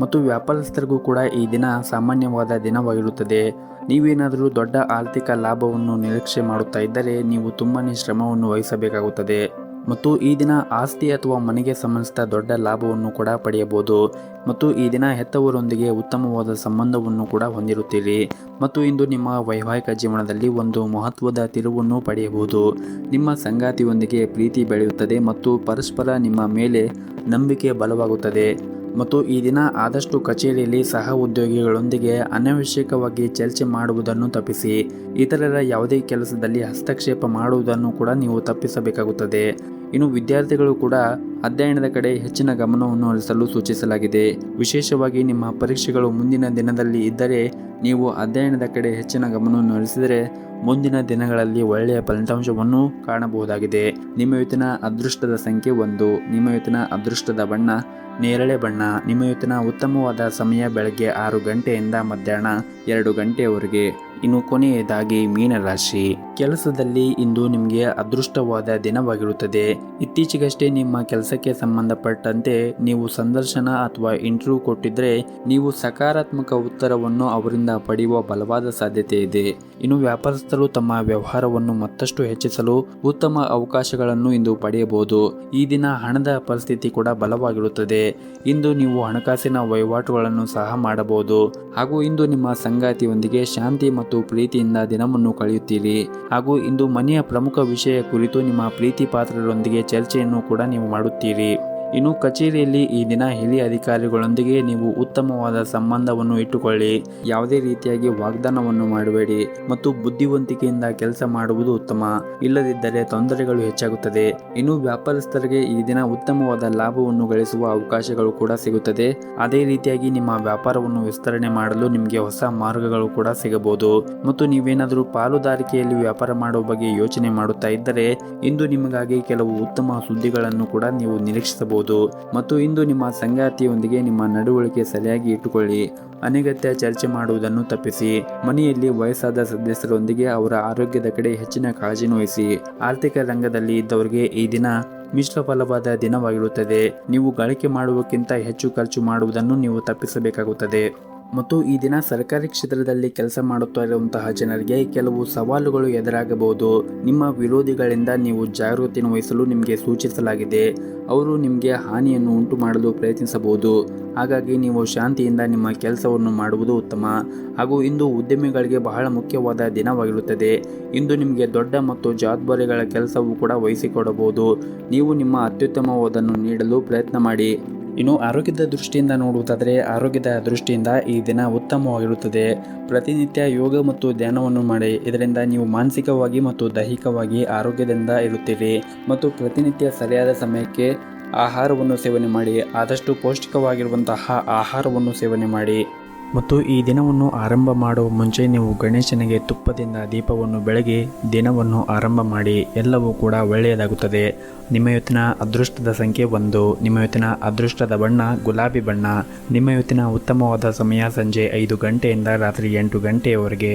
ಮತ್ತು ವ್ಯಾಪಾರಸ್ಥರಿಗೂ ಕೂಡ ಈ ದಿನ ಸಾಮಾನ್ಯವಾದ ದಿನವಾಗಿರುತ್ತದೆ. ನೀವೇನಾದರೂ ದೊಡ್ಡ ಆರ್ಥಿಕ ಲಾಭವನ್ನು ನಿರೀಕ್ಷೆ ಮಾಡುತ್ತಾ ಇದ್ದರೆ ನೀವು ತುಂಬನೇ ಶ್ರಮವನ್ನು ವಹಿಸಬೇಕಾಗುತ್ತದೆ ಮತ್ತು ಈ ದಿನ ಆಸ್ತಿ ಅಥವಾ ಮನೆಗೆ ಸಂಬಂಧಿಸಿದ ದೊಡ್ಡ ಲಾಭವನ್ನು ಕೂಡ ಪಡೆಯಬಹುದು ಮತ್ತು ಈ ದಿನ ಹೆತ್ತವರೊಂದಿಗೆ ಉತ್ತಮವಾದ ಸಂಬಂಧವನ್ನು ಕೂಡ ಹೊಂದಿರುತ್ತೀರಿ ಮತ್ತು ಇಂದು ನಿಮ್ಮ ವೈವಾಹಿಕ ಜೀವನದಲ್ಲಿ ಒಂದು ಮಹತ್ವದ ತಿರುವನ್ನು ಪಡೆಯಬಹುದು. ನಿಮ್ಮ ಸಂಗಾತಿಯೊಂದಿಗೆ ಪ್ರೀತಿ ಬೆಳೆಯುತ್ತದೆ ಮತ್ತು ಪರಸ್ಪರ ನಿಮ್ಮ ಮೇಲೆ ನಂಬಿಕೆ ಬಲವಾಗುತ್ತದೆ ಮತ್ತು ಈ ದಿನ ಆದಷ್ಟು ಕಚೇರಿಯಲ್ಲಿ ಸಹ ಉದ್ಯೋಗಿಗಳೊಂದಿಗೆ ಅನಾವಶ್ಯಕವಾಗಿ ಚರ್ಚೆ ಮಾಡುವುದನ್ನು ತಪ್ಪಿಸಿ. ಇತರರ ಯಾವುದೇ ಕೆಲಸದಲ್ಲಿ ಹಸ್ತಕ್ಷೇಪ ಮಾಡುವುದನ್ನು ಕೂಡ ನೀವು ತಪ್ಪಿಸಬೇಕಾಗುತ್ತದೆ. ಇನ್ನು ವಿದ್ಯಾರ್ಥಿಗಳು ಕೂಡ ಅಧ್ಯಯನದ ಕಡೆ ಹೆಚ್ಚಿನ ಗಮನವನ್ನು ಹರಿಸಲು ಸೂಚಿಸಲಾಗಿದೆ. ವಿಶೇಷವಾಗಿ ನಿಮ್ಮ ಪರೀಕ್ಷೆಗಳು ಮುಂದಿನ ದಿನದಲ್ಲಿ ಇದ್ದರೆ ನೀವು ಅಧ್ಯಯನದ ಕಡೆ ಹೆಚ್ಚಿನ ಗಮನವನ್ನು ಹರಿಸಿದರೆ ಮುಂದಿನ ದಿನಗಳಲ್ಲಿ ಒಳ್ಳೆಯ ಫಲಿತಾಂಶವನ್ನು ಕಾಣಬಹುದಾಗಿದೆ. ನಿಮ್ಮ ಇವತ್ತಿನ ಅದೃಷ್ಟದ ಸಂಖ್ಯೆ 1. ನಿಮ್ಮ ಇವತ್ತಿನ ಅದೃಷ್ಟದ ಬಣ್ಣ ನೇರಳೆ ಬಣ್ಣ. ನಿಮ್ಮ ಇವತ್ತಿನ ಉತ್ತಮವಾದ ಸಮಯ ಬೆಳಗ್ಗೆ 6 ಗಂಟೆಯಿಂದ ಮಧ್ಯಾಹ್ನ 2 ಗಂಟೆಯವರೆಗೆ. ಇನ್ನು ಕೊನೆಯದಾಗಿ ಮೀನರಾಶಿ. ಕೆಲಸದಲ್ಲಿ ಇಂದು ನಿಮಗೆ ಅದೃಷ್ಟವಾದ ದಿನವಾಗಿರುತ್ತದೆ. ಇತ್ತೀಚೆಗಷ್ಟೇ ನಿಮ್ಮ ಕೆಲಸಕ್ಕೆ ಸಂಬಂಧಪಟ್ಟಂತೆ ನೀವು ಸಂದರ್ಶನ ಅಥವಾ ಇಂಟರ್ವ್ಯೂ ಕೊಟ್ಟಿದ್ರೆ ನೀವು ಸಕಾರಾತ್ಮಕ ಉತ್ತರವನ್ನು ಅವರಿಂದ ಪಡೆಯುವ ಬಲವಾದ ಸಾಧ್ಯತೆ ಇದೆ. ಇನ್ನು ವ್ಯಾಪಾರಸ್ಥರು ತಮ್ಮ ವ್ಯವಹಾರವನ್ನು ಮತ್ತಷ್ಟು ಹೆಚ್ಚಿಸಲು ಉತ್ತಮ ಅವಕಾಶಗಳನ್ನು ಇಂದು ಪಡೆಯಬಹುದು. ಈ ದಿನ ಹಣದ ಪರಿಸ್ಥಿತಿ ಕೂಡ ಬಲವಾಗಿರುತ್ತದೆ. ಇಂದು ನೀವು ಹಣಕಾಸಿನ ವಹಿವಾಟುಗಳನ್ನು ಸಹ ಮಾಡಬಹುದು ಹಾಗೂ ಇಂದು ನಿಮ್ಮ ಸಂಗಾತಿಯೊಂದಿಗೆ ಶಾಂತಿ ಮತ್ತು ಪ್ರೀತಿಯಿಂದ ದಿನವನ್ನು ಕಳೆಯುತ್ತೀರಿ. ಹಾಗೂ ಇಂದು ಮನೆಯ ಪ್ರಮುಖ ವಿಷಯ ಕುರಿತು ನಿಮ್ಮ ಪ್ರೀತಿ ಪಾತ್ರರೊಂದಿಗೆ ಚರ್ಚೆಯನ್ನು ಕೂಡ ನೀವು ಮಾಡುತ್ತೀರಿ. ಇನ್ನು ಕಚೇರಿಯಲ್ಲಿ ಈ ದಿನ ಹಿರಿಯ ಅಧಿಕಾರಿಗಳೊಂದಿಗೆ ನೀವು ಉತ್ತಮವಾದ ಸಂಬಂಧವನ್ನು ಇಟ್ಟುಕೊಳ್ಳಿ. ಯಾವುದೇ ರೀತಿಯಾಗಿ ವಾಗ್ದಾನವನ್ನು ಮಾಡಬೇಡಿ ಮತ್ತು ಬುದ್ಧಿವಂತಿಕೆಯಿಂದ ಕೆಲಸ ಮಾಡುವುದು ಉತ್ತಮ. ಇಲ್ಲದಿದ್ದರೆ ತೊಂದರೆಗಳು ಹೆಚ್ಚಾಗುತ್ತದೆ. ಇನ್ನು ವ್ಯಾಪಾರಸ್ಥರಿಗೆ ಈ ದಿನ ಉತ್ತಮವಾದ ಲಾಭವನ್ನು ಗಳಿಸುವ ಅವಕಾಶಗಳು ಕೂಡ ಸಿಗುತ್ತದೆ. ಅದೇ ರೀತಿಯಾಗಿ ನಿಮ್ಮ ವ್ಯಾಪಾರವನ್ನು ವಿಸ್ತರಣೆ ಮಾಡಲು ನಿಮಗೆ ಹೊಸ ಮಾರ್ಗಗಳು ಕೂಡ ಸಿಗಬಹುದು. ಮತ್ತು ನೀವೇನಾದರೂ ಪಾಲುದಾರಿಕೆಯಲ್ಲಿ ವ್ಯಾಪಾರ ಮಾಡುವ ಬಗ್ಗೆ ಯೋಚನೆ ಮಾಡುತ್ತಾ ಇದ್ದರೆ ಇಂದು ನಿಮಗಾಗಿ ಕೆಲವು ಉತ್ತಮ ಸುದ್ದಿಗಳನ್ನು ಕೂಡ ನೀವು ನಿರೀಕ್ಷಿಸಬಹುದು. ಮತ್ತು ಇಂದು ನಿಮ್ಮ ಸಂಗಾತಿಯೊಂದಿಗೆ ನಿಮ್ಮ ನಡವಳಿಕೆ ಸರಿಯಾಗಿ ಇಟ್ಟುಕೊಳ್ಳಿ. ಅನಗತ್ಯ ಚರ್ಚೆ ಮಾಡುವುದನ್ನು ತಪ್ಪಿಸಿ. ಮನೆಯಲ್ಲಿ ವಯಸ್ಸಾದ ಸದಸ್ಯರೊಂದಿಗೆ ಅವರ ಆರೋಗ್ಯದ ಕಡೆ ಹೆಚ್ಚಿನ ಕಾಳಜಿಯನ್ನು ವಹಿಸಿ. ಆರ್ಥಿಕ ರಂಗದಲ್ಲಿ ಇದ್ದವರಿಗೆ ಈ ದಿನ ಮಿಶ್ರ ಫಲವಾದ ದಿನವಾಗಿರುತ್ತದೆ. ನೀವು ಗಳಿಕೆ ಮಾಡುವಕ್ಕಿಂತ ಹೆಚ್ಚು ಖರ್ಚು ಮಾಡುವುದನ್ನು ನೀವು ತಪ್ಪಿಸಬೇಕಾಗುತ್ತದೆ. ಮತ್ತು ಈ ದಿನ ಸರ್ಕಾರಿ ಕ್ಷೇತ್ರದಲ್ಲಿ ಕೆಲಸ ಮಾಡುತ್ತಾ ಇರುವಂತಹ ಜನರಿಗೆ ಕೆಲವು ಸವಾಲುಗಳು ಎದುರಾಗಬಹುದು. ನಿಮ್ಮ ವಿರೋಧಿಗಳಿಂದ ನೀವು ಜಾಗೃತಿಯನ್ನು ವಹಿಸಲು ನಿಮಗೆ ಸೂಚಿಸಲಾಗಿದೆ. ಅವರು ನಿಮಗೆ ಹಾನಿಯನ್ನು ಉಂಟು ಮಾಡಲು ಪ್ರಯತ್ನಿಸಬಹುದು. ಹಾಗಾಗಿ ನೀವು ಶಾಂತಿಯಿಂದ ನಿಮ್ಮ ಕೆಲಸವನ್ನು ಮಾಡುವುದು ಉತ್ತಮ. ಹಾಗೂ ಇಂದು ಉದ್ಯಮಿಗಳಿಗೆ ಬಹಳ ಮುಖ್ಯವಾದ ದಿನವಾಗಿರುತ್ತದೆ. ಇಂದು ನಿಮಗೆ ದೊಡ್ಡ ಮತ್ತು ಜವಾಬ್ದಾರಿಗಳ ಕೆಲಸವೂ ಕೂಡ ವಹಿಸಿಕೊಡಬಹುದು. ನೀವು ನಿಮ್ಮ ಅತ್ಯುತ್ತಮವಾದನ್ನು ನೀಡಲು ಪ್ರಯತ್ನ ಮಾಡಿ. ಇನ್ನು ಆರೋಗ್ಯದ ದೃಷ್ಟಿಯಿಂದ ನೋಡುವುದಾದರೆ ಆರೋಗ್ಯದ ದೃಷ್ಟಿಯಿಂದ ಈ ದಿನ ಉತ್ತಮವಾಗಿರುತ್ತದೆ. ಪ್ರತಿನಿತ್ಯ ಯೋಗ ಮತ್ತು ಧ್ಯಾನವನ್ನು ಮಾಡಿ. ಇದರಿಂದ ನೀವು ಮಾನಸಿಕವಾಗಿ ಮತ್ತು ದೈಹಿಕವಾಗಿ ಆರೋಗ್ಯದಿಂದ ಇರುತ್ತೀರಿ. ಮತ್ತು ಪ್ರತಿನಿತ್ಯ ಸರಿಯಾದ ಸಮಯಕ್ಕೆ ಆಹಾರವನ್ನು ಸೇವನೆ ಮಾಡಿ. ಆದಷ್ಟು ಪೌಷ್ಟಿಕವಾಗಿರುವಂತಹ ಆಹಾರವನ್ನು ಸೇವನೆ ಮಾಡಿ. ಮತ್ತು ಈ ದಿನವನ್ನು ಆರಂಭ ಮಾಡುವ ಮುಂಚೆ ನೀವು ಗಣೇಶನಿಗೆ ತುಪ್ಪದಿಂದ ದೀಪವನ್ನು ಬೆಳಗಿ ದಿನವನ್ನು ಆರಂಭ ಮಾಡಿ. ಎಲ್ಲವೂ ಕೂಡ ಒಳ್ಳೆಯದಾಗುತ್ತದೆ. ನಿಮ್ಮ ಇವತ್ತಿನ ಅದೃಷ್ಟದ ಸಂಖ್ಯೆ 1. ನಿಮ್ಮ ಇವತ್ತಿನ ಅದೃಷ್ಟದ ಬಣ್ಣ ಗುಲಾಬಿ ಬಣ್ಣ. ನಿಮ್ಮ ಇವತ್ತಿನ ಉತ್ತಮವಾದ ಸಮಯ ಸಂಜೆ 5 ಗಂಟೆಯಿಂದ ರಾತ್ರಿ 8 ಗಂಟೆಯವರೆಗೆ.